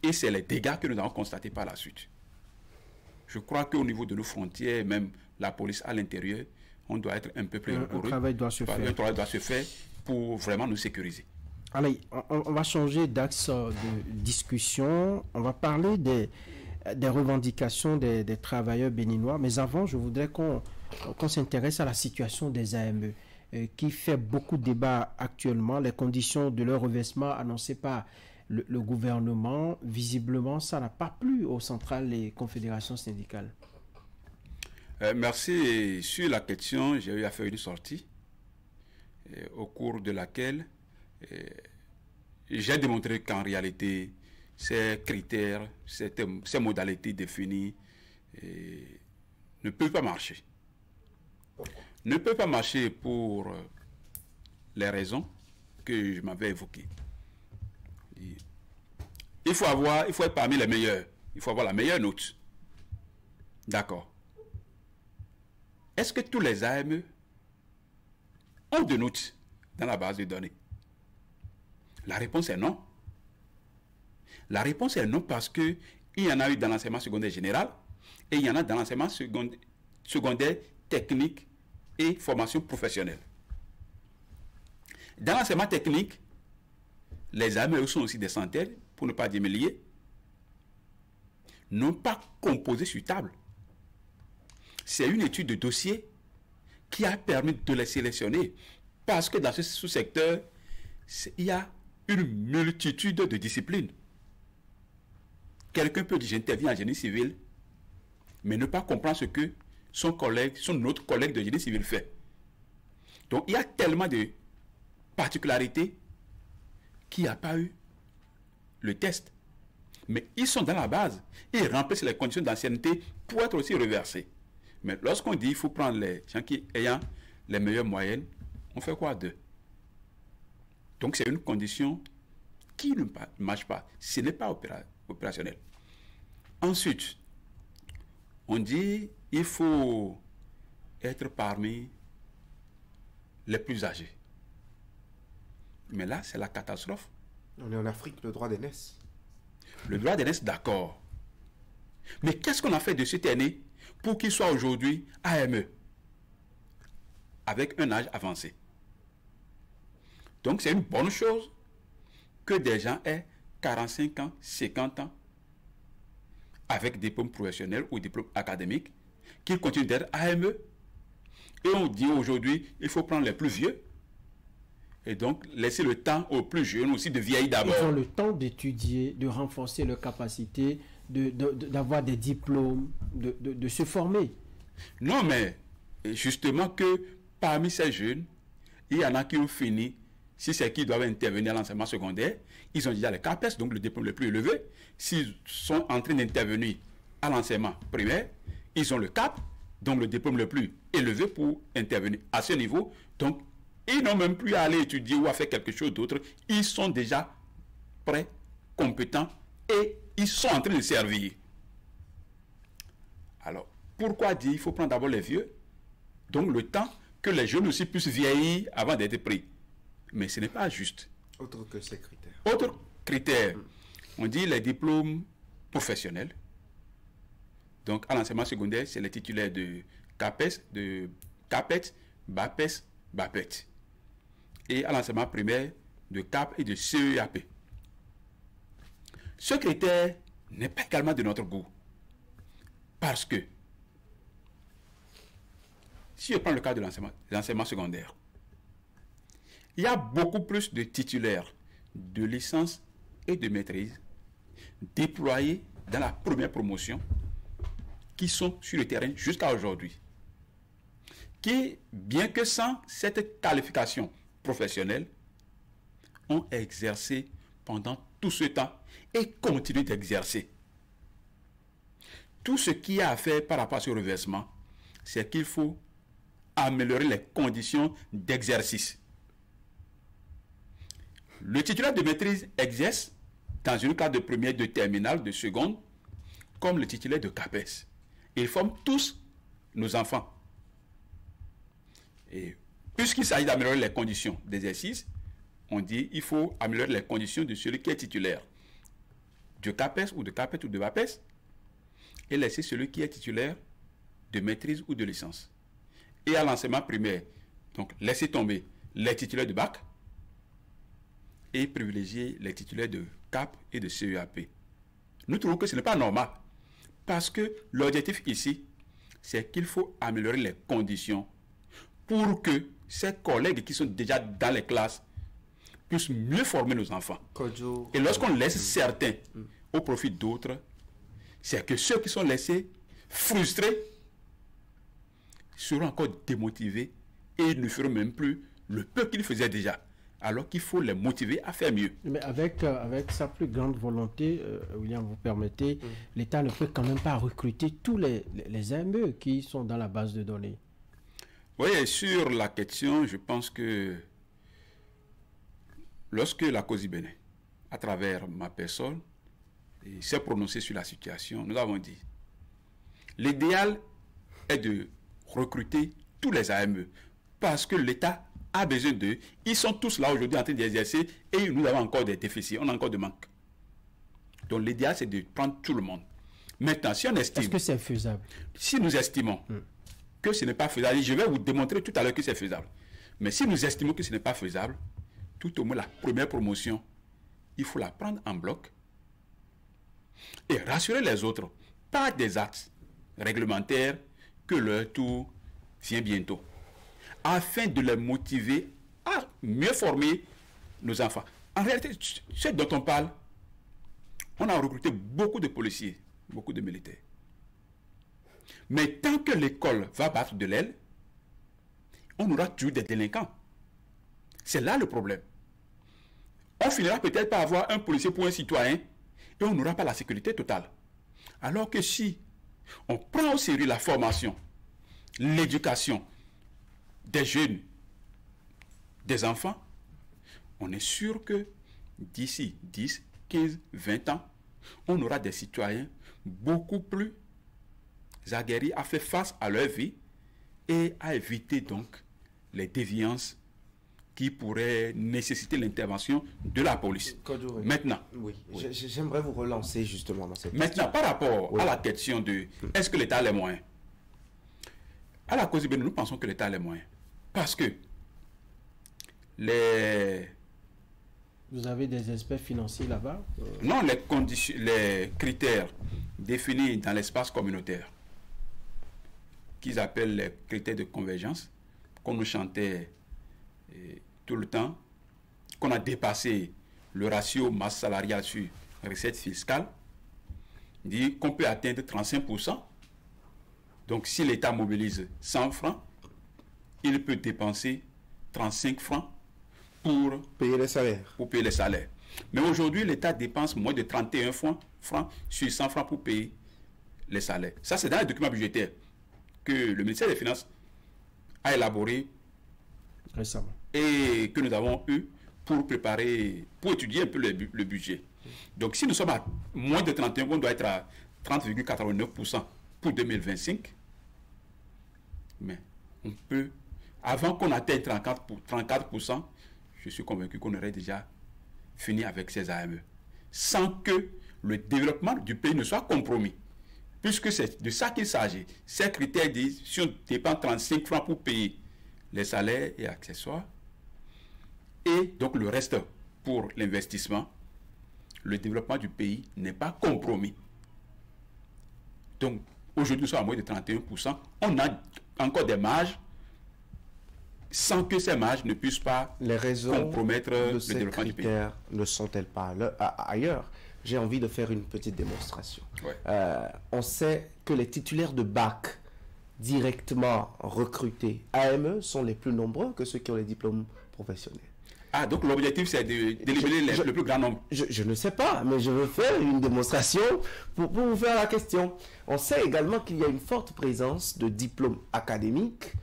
Et c'est les dégâts que nous avons constatés par la suite. Je crois qu'au niveau de nos frontières, même la police à l'intérieur, on doit être un peu plus rigoureux. Un travail doit se faire. Un travail doit se faire pour vraiment nous sécuriser. Allez, on va changer d'axe de discussion. On va parler des revendications des travailleurs béninois. Mais avant, je voudrais qu'on s'intéresse à la situation des AME, qui fait beaucoup de débats actuellement. Les conditions de leur revêtement annoncées par le gouvernement, visiblement, ça n'a pas plu aux centrales et confédérations syndicales. Merci. Sur la question, j'ai eu à faire une sortie au cours de laquelle j'ai démontré qu'en réalité, ces critères, ces modalités définies ne peuvent pas marcher. Ne peuvent pas marcher pour les raisons que je m'avais évoquées. Il faut être parmi les meilleurs. Il faut avoir la meilleure note. D'accord. Est-ce que tous les AME ont de notes dans la base de données? La réponse est non. La réponse est non parce qu'il y en a eu dans l'enseignement secondaire général et il y en a dans l'enseignement secondaire technique et formation professionnelle. Dans l'enseignement technique, les AME sont aussi des centaines, pour ne pas dire milliers, n'ont pas composé sur table. C'est une étude de dossier qui a permis de les sélectionner parce que dans ce sous-secteur, il y a une multitude de disciplines. Quelqu'un peut dire j'interviens en génie civil, mais ne pas comprendre ce que son autre collègue de génie civil fait. Donc il y a tellement de particularités qu'il n'y a pas eu le test. Mais ils sont dans la base. Ils remplissent les conditions d'ancienneté pour être aussi reversés. Mais lorsqu'on dit qu'il faut prendre les gens qui ayant les meilleures moyennes, on fait quoi d'eux? Donc c'est une condition qui ne marche pas. Ce n'est pas opérationnel. Ensuite, on dit qu'il faut être parmi les plus âgés. Mais là, c'est la catastrophe. On est en Afrique, le droit d'aînesse. Le droit d'aînesse, d'accord. Mais qu'est-ce qu'on a fait de cette année pour qu'il soit aujourd'hui AME avec un âge avancé? Donc c'est une bonne chose que des gens aient 45 ans, 50 ans avec diplôme professionnel ou diplôme académique, qu'ils continuent d'être AME. Et on dit aujourd'hui, il faut prendre les plus vieux. Et donc, laisser le temps aux plus jeunes aussi de vieillir d'abord. Ils ont le temps d'étudier, de renforcer leurs capacités, d'avoir des diplômes, de se former. Non, mais justement que parmi ces jeunes, il y en a qui ont fini, si c'est qui doivent intervenir à l'enseignement secondaire, ils ont déjà le CAPES, donc le diplôme le plus élevé. S'ils sont en train d'intervenir à l'enseignement primaire, ils ont le CAP, donc le diplôme le plus élevé pour intervenir à ce niveau. Donc, ils n'ont même plus à aller étudier ou à faire quelque chose d'autre. Ils sont déjà prêts, compétents et ils sont en train de servir. Alors, pourquoi dire qu'il faut prendre d'abord les vieux? Donc, le temps que les jeunes aussi puissent vieillir avant d'être pris. Mais ce n'est pas juste. Autre que ces critères. Autre critère, on dit les diplômes professionnels. Donc, à l'enseignement secondaire, c'est les titulaires de CAPES, de CAPET, BAPES, BAPET. Et à l'enseignement primaire, de CAP et de CEAP. Ce critère n'est pas également de notre goût. Parce que, si je prends le cas de l'enseignement secondaire, il y a beaucoup plus de titulaires de licence et de maîtrise déployés dans la première promotion qui sont sur le terrain jusqu'à aujourd'hui. Qui, bien que sans cette qualification professionnelle, ont exercé pendant tout ce temps et continuent d'exercer. Tout ce qu'il y a à faire par rapport à ce reversement, c'est qu'il faut améliorer les conditions d'exercice. Le titulaire de maîtrise exerce dans une classe de première, de terminale, de seconde, comme le titulaire de CAPES. Ils forment tous nos enfants. Et puisqu'il s'agit d'améliorer les conditions d'exercice, on dit qu'il faut améliorer les conditions de celui qui est titulaire de CAPES ou de CAPES ou de BAPES et laisser celui qui est titulaire de maîtrise ou de licence. Et à l'enseignement primaire, donc laisser tomber les titulaires de bac et privilégier les titulaires de CAP et de CEAP. Nous trouvons que ce n'est pas normal parce que l'objectif ici, c'est qu'il faut améliorer les conditions pour que ces collègues qui sont déjà dans les classes puissent mieux former nos enfants. Et lorsqu'on laisse certains au profit d'autres, c'est que ceux qui sont laissés frustrés seront encore démotivés et ne feront même plus le peu qu'ils faisaient déjà. Alors qu'il faut les motiver à faire mieux. Mais avec sa plus grande volonté, William, vous permettez, l'État ne peut quand même pas recruter tous les AME qui sont dans la base de données. Oui, sur la question, je pense que lorsque la COSI Bénin, à travers ma personne, s'est prononcée sur la situation, nous avons dit l'idéal est de recruter tous les AME parce que l'État a besoin d'eux. Ils sont tous là aujourd'hui en train d'exercer et nous avons encore des déficits, on a encore des manques. Donc l'idéal, c'est de prendre tout le monde. Maintenant, si on estime... Est-ce que c'est faisable? Si nous estimons que ce n'est pas faisable, je vais vous démontrer tout à l'heure que c'est faisable. Mais si nous estimons que ce n'est pas faisable, tout au moins la première promotion, il faut la prendre en bloc et rassurer les autres par des actes réglementaires que leur tour vient bientôt, afin de les motiver à mieux former nos enfants. En réalité, ce dont on parle, on a recruté beaucoup de policiers, beaucoup de militaires. Mais tant que l'école va battre de l'aile, on aura toujours des délinquants. C'est là le problème. On finira peut-être par avoir un policier pour un citoyen et on n'aura pas la sécurité totale. Alors que si on prend au sérieux la formation, l'éducation des jeunes, des enfants, on est sûr que d'ici 10, 15, 20 ans, on aura des citoyens beaucoup plus aguerris à faire face à leur vie et à éviter donc les déviances qui pourraient nécessiter l'intervention de la police. Maintenant, oui, j'aimerais vous relancer justement dans cette question. Par rapport à la question de est-ce que l'État a les moyens? À la cause, nous pensons que l'État a les moyens. Parce que Vous avez des experts financiers là-bas? Non, les critères définis dans l'espace communautaire, qu'ils appellent les critères de convergence, qu'on nous chantait tout le temps, qu'on a dépassé le ratio masse salariale sur recette fiscale, dit qu'on peut atteindre 35%. Donc, si l'État mobilise 100 francs, il peut dépenser 35 francs pour payer les salaires. Mais aujourd'hui, l'État dépense moins de 31 francs sur 100 francs pour payer les salaires. Ça, c'est dans les documents budgétaires que le ministère des Finances a élaboré récemment et que nous avons eu pour préparer, pour étudier un peu le budget. Donc, si nous sommes à moins de 31, on doit être à 30,89% pour 2025. Mais on peut, avant qu'on atteigne 34%, je suis convaincu qu'on aurait déjà fini avec ces AME, sans que le développement du pays ne soit compromis. Puisque c'est de ça qu'il s'agit. Ces critères disent, si on dépense 35 francs pour payer les salaires et accessoires, et donc le reste pour l'investissement, le développement du pays n'est pas compromis. Donc, aujourd'hui, nous sommes à moins de 31%. On a encore des marges sans que ces marges ne puissent pas les raisons compromettre de le ces développement du pays. critères ne sont-elles pas ailleurs? J'ai envie de faire une petite démonstration. Ouais. On sait que les titulaires de bac directement recrutés AME sont les plus nombreux que ceux qui ont les diplômes professionnels. Ah, donc l'objectif, c'est d'éliminer le plus grand nombre. Je ne sais pas, mais je veux faire une démonstration pour vous faire la question. On sait également qu'il y a une forte présence de diplômes académiques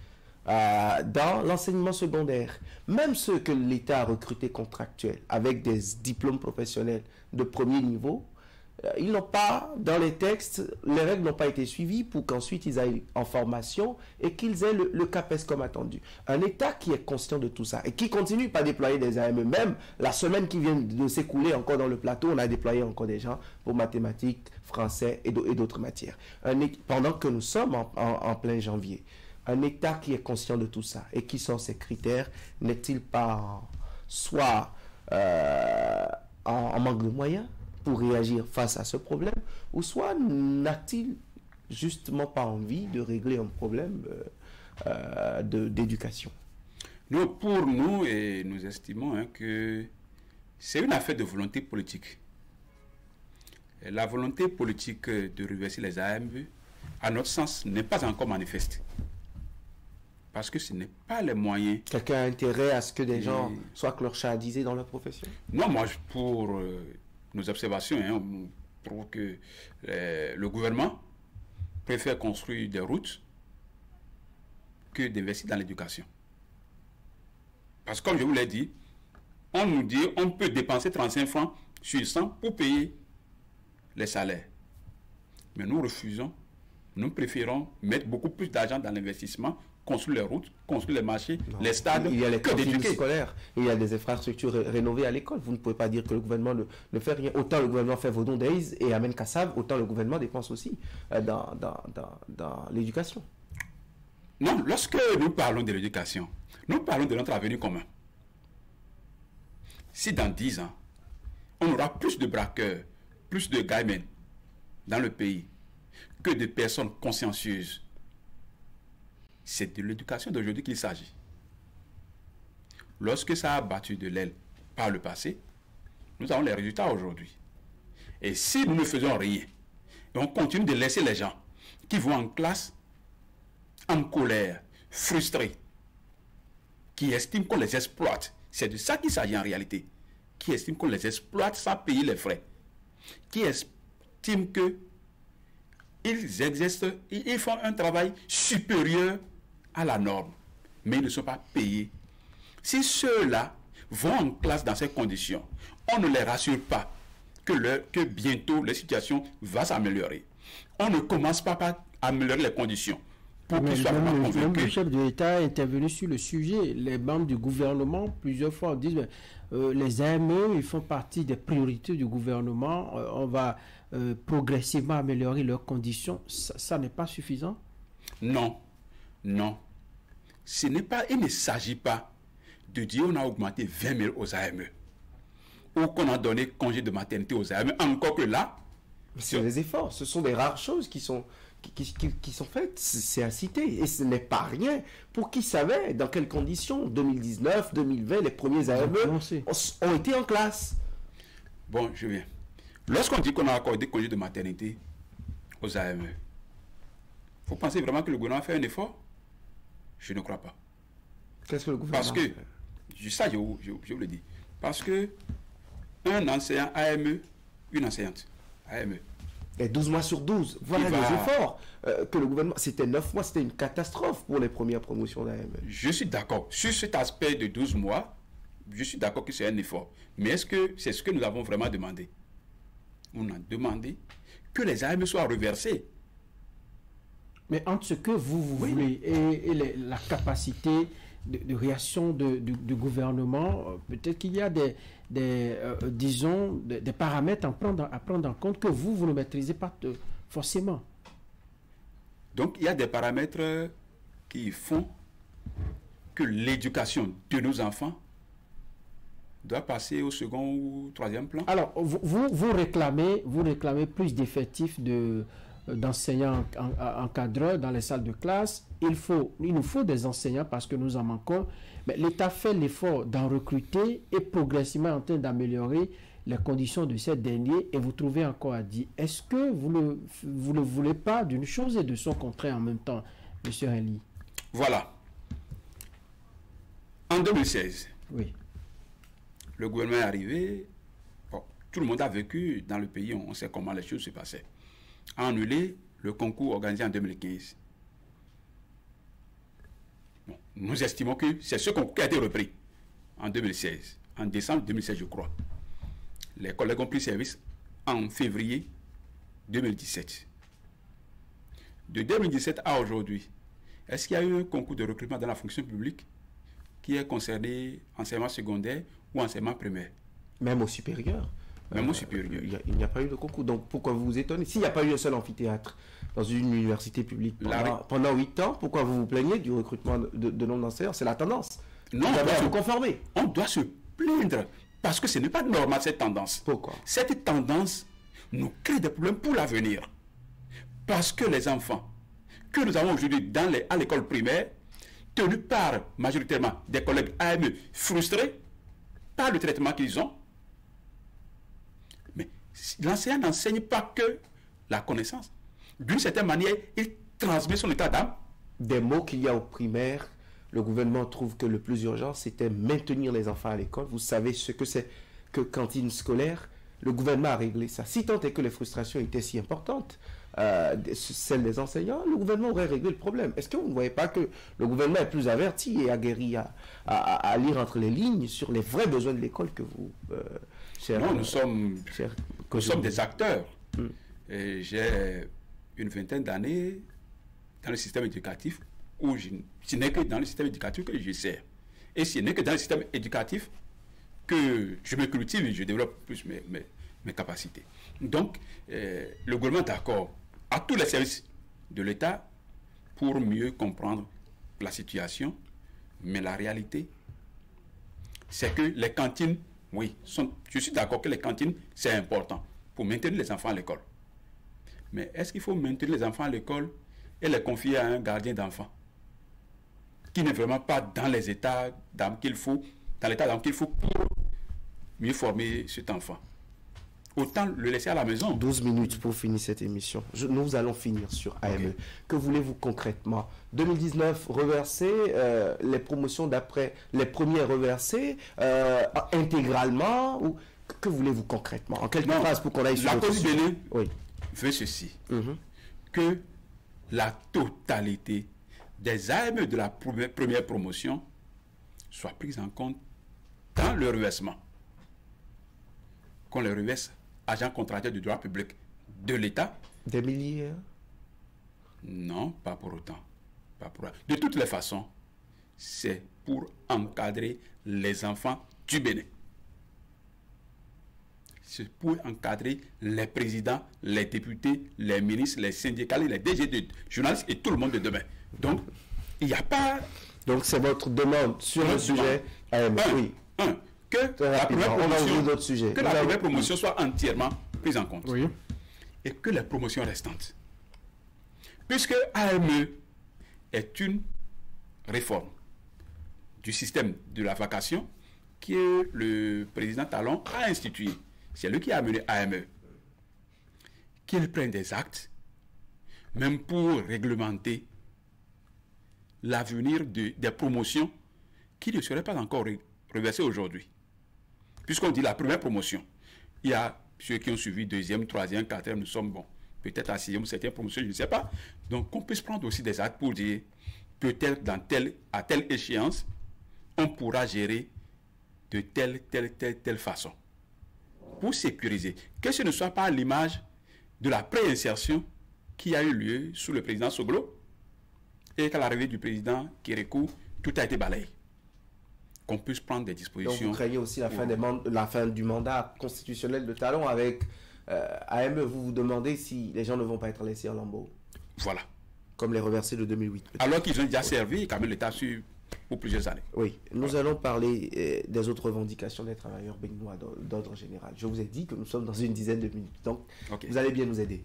dans l'enseignement secondaire. Même ceux que l'État a recrutés contractuels avec des diplômes professionnels de premier niveau, ils n'ont pas, dans les textes, les règles n'ont pas été suivies pour qu'ensuite ils aillent en formation et qu'ils aient le CAPES comme attendu. Un État qui est conscient de tout ça et qui continue pas à déployer des AME, même la semaine qui vient de s'écouler encore dans le plateau, on a déployé encore des gens pour mathématiques, français et d'autres matières. Pendant que nous sommes en plein janvier, un État qui est conscient de tout ça et qui sort ses critères, n'est-il pas soit en manque de moyens pour réagir face à ce problème, ou soit n'a-t-il justement pas envie de régler un problème d'éducation? Nous, pour nous, et nous estimons que c'est une affaire de volonté politique. Et la volonté politique de reverser les AME, à notre sens, n'est pas encore manifeste. Parce que ce n'est pas les moyens. Quelqu'un a intérêt à ce que des gens soient clochardisés dans leur profession? Non, moi, pour nos observations, on trouve que le gouvernement préfère construire des routes que d'investir dans l'éducation. Parce que comme je vous l'ai dit, on nous dit on peut dépenser 35 francs sur 100 pour payer les salaires. Mais nous refusons, nous préférons mettre beaucoup plus d'argent dans l'investissement, construire les routes, construire les marchés, les stades, il y a les cantines d'éduquer. scolaires, il y a des infrastructures rénovées à l'école. Vous ne pouvez pas dire que le gouvernement ne fait rien. Autant le gouvernement fait Vaudon Days et amène Kassav, autant le gouvernement dépense aussi dans l'éducation. Non, lorsque nous parlons de l'éducation, nous parlons de notre avenir commun. Si dans 10 ans, on aura plus de braqueurs, plus de gamins dans le pays que de personnes consciencieuses, c'est de l'éducation d'aujourd'hui qu'il s'agit. Lorsque ça a battu de l'aile par le passé, nous avons les résultats aujourd'hui. Et si nous ne faisons rien, et on continue de laisser les gens qui vont en classe en colère, frustrés, qui estiment qu'on les exploite, c'est de ça qu'il s'agit en réalité, qui estiment qu'on les exploite sans payer les frais, qui estiment que ils font un travail supérieur à la norme, mais ils ne sont pas payés. Si ceux-là vont en classe dans ces conditions, on ne les rassure pas que bientôt la situation va s'améliorer. On ne commence pas par améliorer les conditions pour qu'ils soient vraiment convaincus. Même le chef de l'État est intervenu sur le sujet. Les membres du gouvernement, plusieurs fois, disent les AME, ils font partie des priorités du gouvernement. On va progressivement améliorer leurs conditions. Ça n'est pas suffisant? Non, non. Il ne s'agit pas de dire on a augmenté 20 000 aux AME ou qu'on a donné congé de maternité aux AME. Encore que là, c'est des efforts. Ce sont des rares choses qui sont faites. C'est à citer. Et ce n'est pas rien. Pour qui savait dans quelles conditions 2019, 2020, les premiers AME ont été en classe. Bon, je viens. Lorsqu'on dit qu'on a accordé congé de maternité aux AME, vous pensez vraiment que le gouvernement a fait un effort? Je ne crois pas. Qu'est-ce que le gouvernement Parce que, ça je vous le dis, parce que un enseignant AME, une enseignante AME. Et 12 mois sur 12, voilà les efforts que le gouvernement... C'était 9 mois, c'était une catastrophe pour les premières promotions d'AME. Je suis d'accord. Sur cet aspect de 12 mois, je suis d'accord que c'est un effort. Mais est-ce que c'est ce que nous avons vraiment demandé? On a demandé que les AME soient reversés. Mais entre ce que vous voulez et la capacité de réaction du gouvernement, peut-être qu'il y a des paramètres à prendre en compte que vous ne maîtrisez pas forcément. Donc, il y a des paramètres qui font que l'éducation de nos enfants doit passer au second ou troisième plan. Alors, vous réclamez plus d'effectifs d'enseignants encadreurs dans les salles de classe. Il nous faut des enseignants parce que nous en manquons. Mais l'État fait l'effort d'en recruter et progressivement en train d'améliorer les conditions de ces derniers. Et vous trouvez encore à dire, est-ce que vous ne voulez pas d'une chose et de son contraire en même temps, M. Henly? Voilà. En 2016, oui, le gouvernement est arrivé. Bon, tout le monde a vécu dans le pays, on sait comment les choses se passaient. A annulé le concours organisé en 2015. Bon, nous estimons que c'est ce concours qui a été repris en 2016, en décembre 2016, je crois. Les collègues ont pris service en février 2017. De 2017 à aujourd'hui, est-ce qu'il y a eu un concours de recrutement dans la fonction publique qui est concerné enseignement secondaire ou enseignement primaire? Même au supérieur. Même au supérieur. Il n'y a pas eu de concours. Donc pourquoi vous vous étonnez? S'il n'y a pas eu un seul amphithéâtre dans une université publique pendant 8 ans, pourquoi vous vous plaignez du recrutement de nombre d'enseignants? C'est la tendance. Non, vous devez vous conformer. On doit se plaindre parce que ce n'est pas normal cette tendance. Pourquoi? Cette tendance nous crée des problèmes pour l'avenir. Parce que les enfants que nous avons aujourd'hui à l'école primaire, tenus par majoritairement des collègues AME frustrés par le traitement qu'ils ont, mais l'enseignant n'enseigne pas que la connaissance. D'une certaine manière, il transmet son état d'âme. Des mots qu'il y a au primaire, le gouvernement trouve que le plus urgent, c'était maintenir les enfants à l'école. Vous savez ce que c'est que cantine scolaire? Le gouvernement a réglé ça. Si tant est que les frustrations étaient si importantes, celles des enseignants, le gouvernement aurait réglé le problème. Est-ce que vous ne voyez pas que le gouvernement est plus averti et aguerri à lire entre les lignes sur les vrais besoins de l'école que vous, Non, nous sommes des acteurs. J'ai une vingtaine d'années dans le système éducatif où ce n'est que dans le système éducatif que je sers. Et ce n'est que dans le système éducatif que je me cultive et je développe plus mes capacités. Donc, le gouvernement est d'accord à tous les services de l'État pour mieux comprendre la situation. Mais la réalité, c'est que les cantines, oui, je suis d'accord que les cantines, c'est important pour maintenir les enfants à l'école. Mais est-ce qu'il faut maintenir les enfants à l'école et les confier à un gardien d'enfants qui n'est vraiment pas dans les états d'âme qu'il faut, pour mieux former cet enfant? Autant le laisser à la maison. 12 minutes pour finir cette émission. Nous allons finir sur AME. Okay. Que voulez-vous concrètement? 2019, reverser les promotions d'après les premiers reversés intégralement ou que voulez-vous concrètement? En quelques phrases pour qu'on aille sur la cause Bénin oui. veut ceci. Que la totalité des AME de la première promotion soit prise en compte dans le reversement. Qu'on les reverse agents contractuels du droit public de l'État. Des milliers? Non, pas pour autant. De toutes les façons, c'est pour encadrer les enfants du Bénin. C'est pour encadrer les présidents, les députés, les ministres, les syndicalistes, les DG de journalistes et tout le monde de demain. Donc, il n'y a pas... Donc, c'est votre demande sur le sujet AME. Oui. Que la première promotion soit entièrement prise en compte. Oui. Et que les promotions restantes. Puisque AME est une réforme du système de la vacation que le président Talon a institué. C'est lui qui a amené AME. Qu'il prenne des actes, même pour réglementer l'avenir des promotions qui ne seraient pas encore reversées aujourd'hui. Puisqu'on dit la première promotion, il y a ceux qui ont suivi deuxième, troisième, quatrième, nous sommes peut-être à sixième ou septième promotion, je ne sais pas. Donc on peut se prendre aussi des actes pour dire, peut-être à telle échéance, on pourra gérer de telle façon. Pour sécuriser, que ce ne soit pas l'image de la préinsertion qui a eu lieu sous le président Soglo et qu'à l'arrivée du président Kérékou, tout a été balayé. Qu'on puisse prendre des dispositions. Donc vous craignez aussi la fin du mandat constitutionnel de Talon avec AME, vous vous demandez si les gens ne vont pas être laissés en lambeaux. Voilà. Comme les reversés de 2008. Alors qu'ils ont déjà servi, quand même l'État pour plusieurs années. Oui, nous allons parler des autres revendications des travailleurs béninois d'ordre général. Je vous ai dit que nous sommes dans une dizaine de minutes, donc vous allez bien nous aider.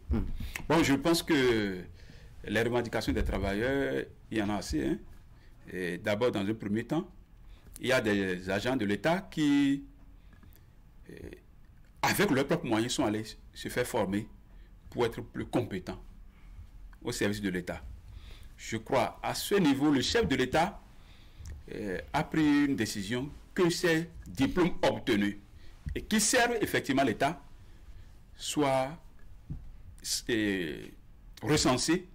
Bon, je pense que les revendications des travailleurs, il y en a assez. Hein. D'abord, dans un premier temps, il y a des agents de l'État qui, avec leurs propres moyens, sont allés se faire former pour être plus compétents au service de l'État. Je crois, à ce niveau, le chef de l'État a pris une décision que ces diplômes obtenus et qui servent effectivement l'État soient recensés,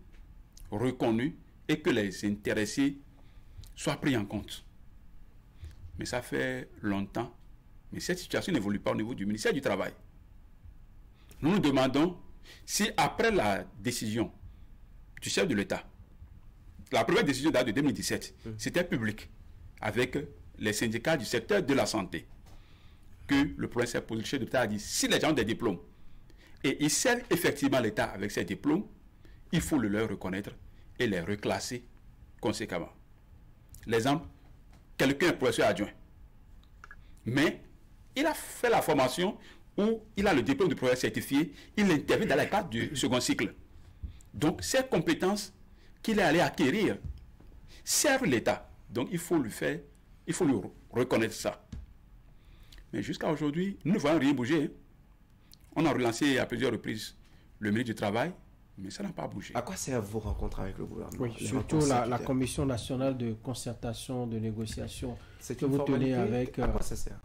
reconnus et que les intéressés soient pris en compte. Mais ça fait longtemps. Mais cette situation n'évolue pas au niveau du ministère du Travail. Nous nous demandons si après la décision du chef de l'État, la première décision date de 2017, c'était public, avec les syndicats du secteur de la santé, que le problème s'est posé. Le chef de l'État a dit, si les gens ont des diplômes, et ils servent effectivement l'État avec ces diplômes, il faut le leur reconnaître et les reclasser conséquemment. L'exemple, quelqu'un est professeur adjoint, mais il a fait la formation où il a le diplôme de professeur certifié, il intervient dans le cadre du second cycle. Donc, ces compétences qu'il est allé acquérir servent l'État. Donc, il faut lui reconnaître ça. Mais jusqu'à aujourd'hui, nous ne voyons rien bouger. Hein. On a relancé à plusieurs reprises le ministre du Travail, mais ça n'a pas bougé. À quoi servent vos rencontres avec le gouvernement? Oui, surtout la Commission nationale de concertation, de négociation que vous tenez avec... À quoi ça sert?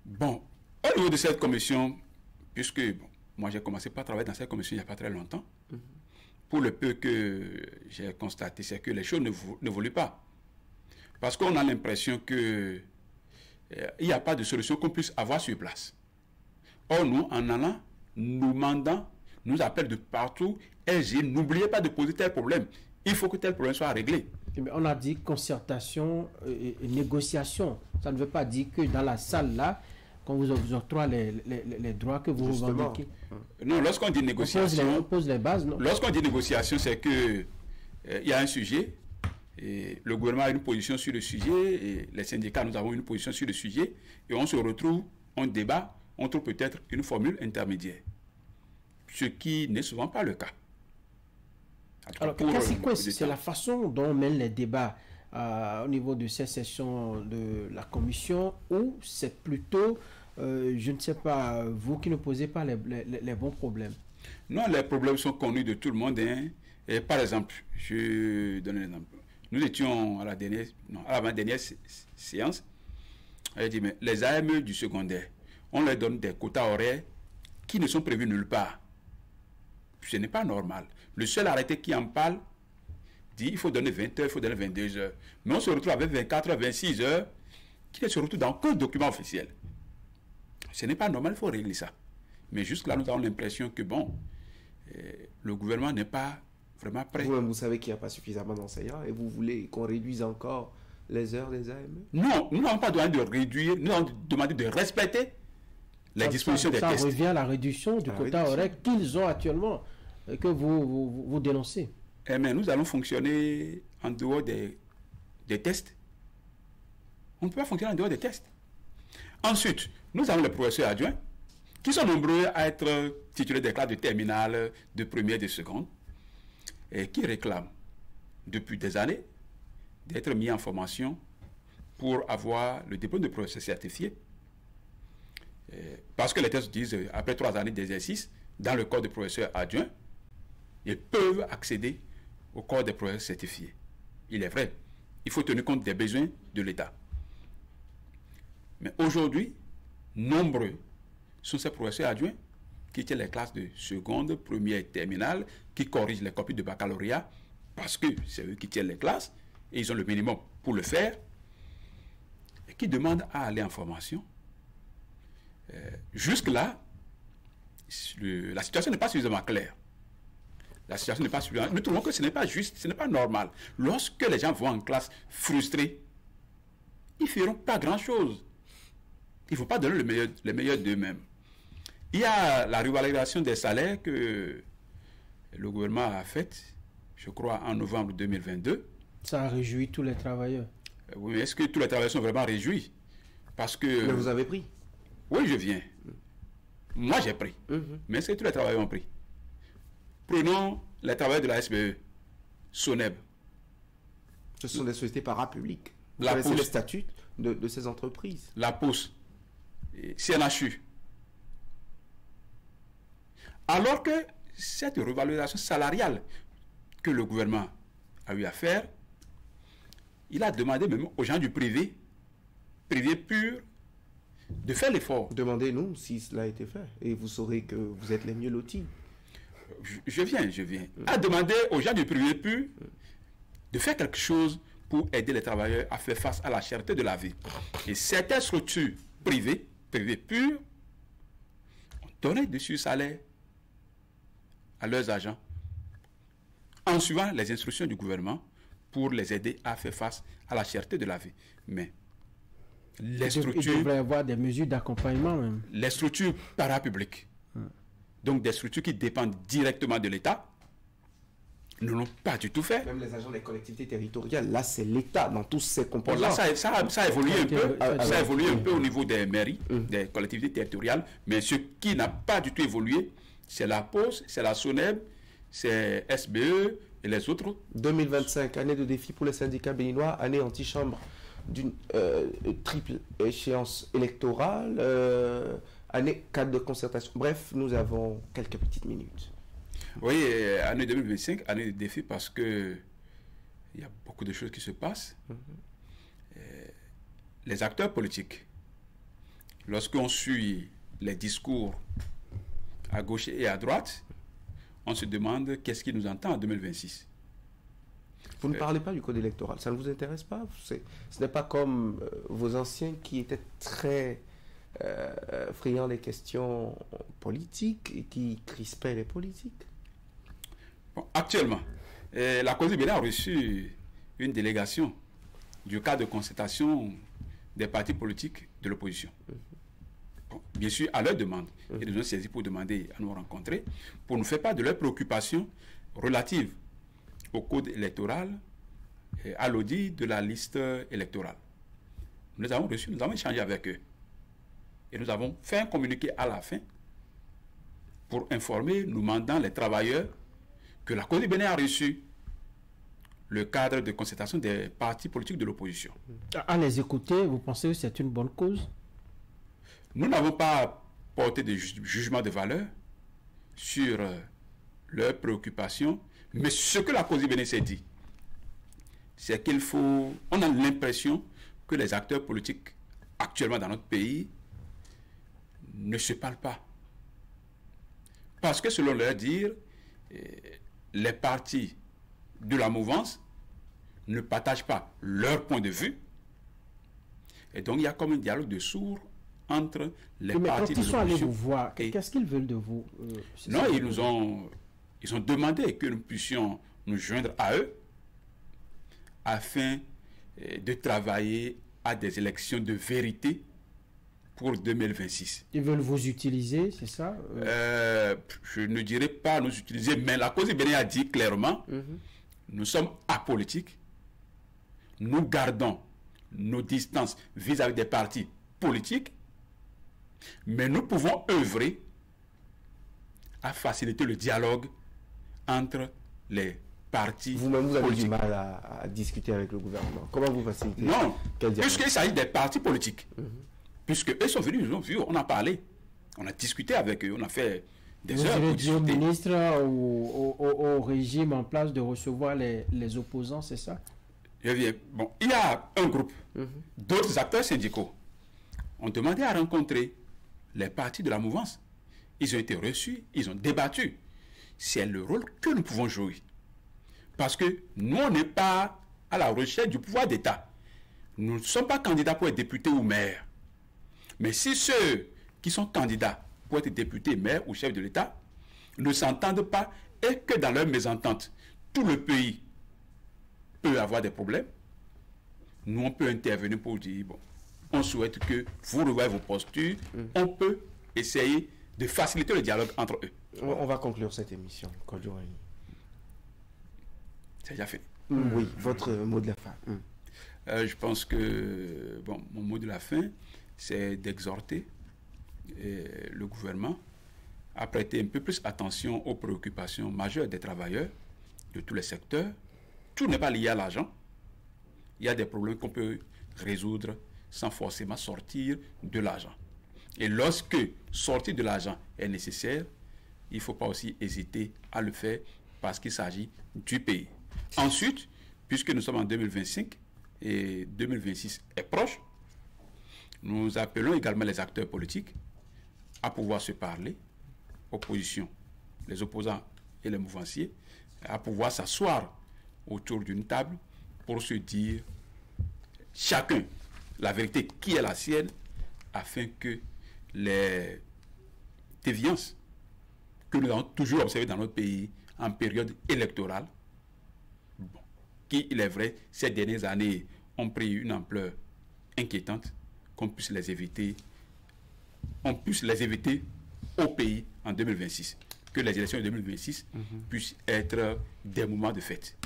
Bon, au niveau de cette commission, puisque moi j'ai commencé par travailler dans cette commission il n'y a pas très longtemps, pour le peu que j'ai constaté, c'est que les choses n'évoluent pas. Parce qu'on a l'impression qu'il n'y a pas de solution qu'on puisse avoir sur place. Or, nous, en allant, nous mandant, nous appellent de partout, et n'oubliez pas de poser tel problème. Il faut que tel problème soit réglé. Mais on a dit concertation et négociation. Ça ne veut pas dire que dans la salle là, qu'on vous octroie les droits que vous revendiquez. Non, lorsqu'on dit négociation... On pose les bases, non? Lorsqu'on dit négociation, c'est que il y a un sujet, et le gouvernement a une position sur le sujet, et les syndicats, nous avons une position sur le sujet, et on se retrouve, on débat, on trouve peut-être une formule intermédiaire. Ce qui n'est souvent pas le cas. Alors, c'est la façon dont on mène les débats au niveau de ces sessions de la commission, ou c'est plutôt, je ne sais pas, vous qui ne posez pas les bons problèmes? Non, les problèmes sont connus de tout le monde. Hein. Et par exemple, je donne un exemple. Nous étions à l'avant-dernière séance. Elle dit, mais les AME du secondaire, on leur donne des quotas horaires qui ne sont prévus nulle part. Ce n'est pas normal. Le seul arrêté qui en parle dit il faut donner 20 heures, il faut donner 22 heures. Mais on se retrouve avec 24 heures, 26 heures, qui ne se retrouve dans aucun document officiel. Ce n'est pas normal, il faut régler ça. Mais jusque-là, nous avons l'impression que, le gouvernement n'est pas vraiment prêt. Vous-même, vous savez qu'il n'y a pas suffisamment d'enseignants et vous voulez qu'on réduise encore les heures des AME? Non, nous n'avons pas demandé de réduire, nous avons demandé de respecter les dispositions des tests. Ça revient à la réduction du quota horaire qu'ils ont actuellement, que vous dénoncez. Mais nous allons fonctionner en dehors des tests. On ne peut pas fonctionner en dehors des tests. Ensuite, nous avons les professeurs adjoints qui sont nombreux à être titulaires des classes de terminale, de première, de seconde, et qui réclament depuis des années d'être mis en formation pour avoir le diplôme de professeur certifié. Parce que les tests disent, après 3 années d'exercice, dans le corps de professeur adjoint, ils peuvent accéder au corps des professeurs certifiés. Il est vrai, il faut tenir compte des besoins de l'État. Mais aujourd'hui, nombreux sont ces professeurs adjoints qui tiennent les classes de seconde, première et terminale, qui corrigent les copies de baccalauréat, parce que c'est eux qui tiennent les classes, et ils ont le minimum pour le faire, et qui demandent à aller en formation. Jusque-là, la situation n'est pas suffisamment claire. La situation n'est pas suffisamment... Nous trouvons que ce n'est pas juste, ce n'est pas normal. Lorsque les gens vont en classe frustrés, ils ne feront pas grand-chose. Il ne faut pas donner le meilleur d'eux-mêmes. Il y a la revalorisation des salaires que le gouvernement a faite, je crois, en novembre 2022. Ça a réjoui tous les travailleurs. Oui, mais est-ce que tous les travailleurs sont vraiment réjouis? Parce que... Mais vous avez pris? Oui, je viens. Moi, j'ai pris. Mais est-ce que tous les travailleurs ont pris? Prenons les travailleurs de la SBE, SONEB. Ce sont des sociétés parapubliques. Vous La connaissez Poste. les statuts de ces entreprises. La Poste, CNHU. Alors que cette revalorisation salariale que le gouvernement a eu à faire, il a demandé même aux gens du privé pur, de faire l'effort. Demandez-nous si cela a été fait et vous saurez que vous êtes les mieux lotis. Je viens. A demandé aux gens du privé pur de faire quelque chose pour aider les travailleurs à faire face à la cherté de la vie. Et certaines structures privées pures, ont donné dessus salaire à leurs agents en suivant les instructions du gouvernement pour les aider à faire face à la cherté de la vie. Mais les structures... Il devrait y avoir des mesures d'accompagnement même. Les structures parapubliques, donc des structures qui dépendent directement de l'État, ne l'ont pas du tout fait. Même les agents des collectivités territoriales, là c'est l'État dans tous ses Bon, composants. là, ça a évolué un peu. Ça Ça a évolué un peu au niveau des mairies, des collectivités territoriales. Mais ce qui n'a pas du tout évolué, c'est la Poste, c'est la SONEB, c'est SBE et les autres. 2025, année de défi pour les syndicats béninois, année antichambre d'une triple échéance électorale, année cadre de concertation. Bref, nous avons quelques petites minutes. Oui, année 2025, année de défi parce que il y a beaucoup de choses qui se passent. Les acteurs politiques, lorsqu'on suit les discours à gauche et à droite, on se demande qu'est-ce qui nous entend en 2026. Vous ne parlez pas du code électoral, ça ne vous intéresse pas? Ce n'est pas comme vos anciens qui étaient très friands des questions politiques et qui crispaient les politiques. Bon, actuellement, la cause du Bénin a reçu une délégation du cadre de concertation des partis politiques de l'opposition. Bon, bien sûr, à leur demande. Ils nous ont saisi pour demander à nous rencontrer, pour nous faire part de leurs préoccupations relatives au code électoral et à l'audit de la liste électorale. Nous avons reçu, nous avons échangé avec eux. Et nous avons fait un communiqué à la fin pour informer, nous mandant les travailleurs que la cause du Bénin a reçu le cadre de concertation des partis politiques de l'opposition. À les écouter, vous pensez que c'est une bonne cause? Nous n'avons pas porté de jugement de valeur sur leurs préoccupations, mais ce que la cause du Bénin s'est dit, c'est qu'il faut... On a l'impression que les acteurs politiques actuellement dans notre pays ne se parlent pas. Parce que selon leur dire, les partis de la mouvance ne partagent pas leur point de vue. Et donc il y a comme un dialogue de sourds entre les partis de l'opposition. Quand ils sont allés vous voir, qu'est-ce qu'ils veulent de vous? Non, ils ont demandé que nous puissions nous joindre à eux afin de travailler à des élections de vérité pour 2026. Ils veulent vous utiliser, c'est ça? Je ne dirais pas nous utiliser, mais la cause du Bénin a dit clairement, nous sommes apolitiques, nous gardons nos distances vis-à-vis des partis politiques, mais nous pouvons œuvrer à faciliter le dialogue entre les partis Vous-même, vous avez politiques. du mal à discuter avec le gouvernement. Comment vous facilitez? Non, Quel dialogue? puisqu'il s'agit des partis politiques. Puisque eux sont venus, ils ont vu, on a parlé, on a discuté avec eux, on a fait des Vous heures allez pour dire au discuter. ministre ou au régime en place de recevoir les opposants, c'est ça? Je viens. Bon, il y a un groupe, d'autres acteurs syndicaux ont demandé à rencontrer les partis de la mouvance. Ils ont été reçus, ils ont débattu. C'est le rôle que nous pouvons jouer. Parce que nous, on n'est pas à la recherche du pouvoir d'État. Nous ne sommes pas candidats pour être députés ou maires. Mais si ceux qui sont candidats pour être députés, maires ou chefs de l'État ne s'entendent pas et que dans leur mésentente, tout le pays peut avoir des problèmes, nous, on peut intervenir pour dire, bon, on souhaite que vous revoyez vos postures, on peut essayer de faciliter le dialogue entre eux. On va conclure cette émission. C'est déjà fait. Oui, votre mot de la fin. Je pense que mon mot de la fin, c'est d'exhorter le gouvernement à prêter un peu plus attention aux préoccupations majeures des travailleurs de tous les secteurs. Tout n'est pas lié à l'argent. Il y a des problèmes qu'on peut résoudre sans forcément sortir de l'argent. Et lorsque sortir de l'argent est nécessaire, il ne faut pas aussi hésiter à le faire parce qu'il s'agit du pays. Ensuite, puisque nous sommes en 2025 et 2026 est proche, nous appelons également les acteurs politiques à pouvoir se parler, opposition, les opposants et les mouvanciers, à pouvoir s'asseoir autour d'une table pour se dire chacun la vérité qui est la sienne, afin que les déviances que nous avons toujours observées dans notre pays en période électorale, qui, il est vrai, ces dernières années ont pris une ampleur inquiétante, qu'on puisse les éviter, au pays en 2026. Que les élections de 2026 puissent être des moments de fête.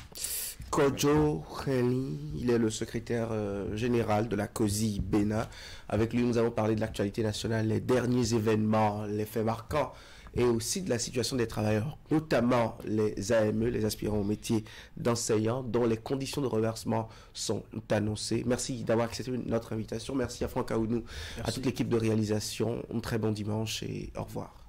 Kojo Kheli, il est le secrétaire général de la COSI BENA. Avec lui, nous avons parlé de l'actualité nationale, les derniers événements, les faits marquants, et aussi de la situation des travailleurs, notamment les AME, les aspirants au métier d'enseignant, dont les conditions de reversement sont annoncées. Merci d'avoir accepté notre invitation. Merci à Franck Aounou, à toute l'équipe de réalisation. Un très bon dimanche et au revoir.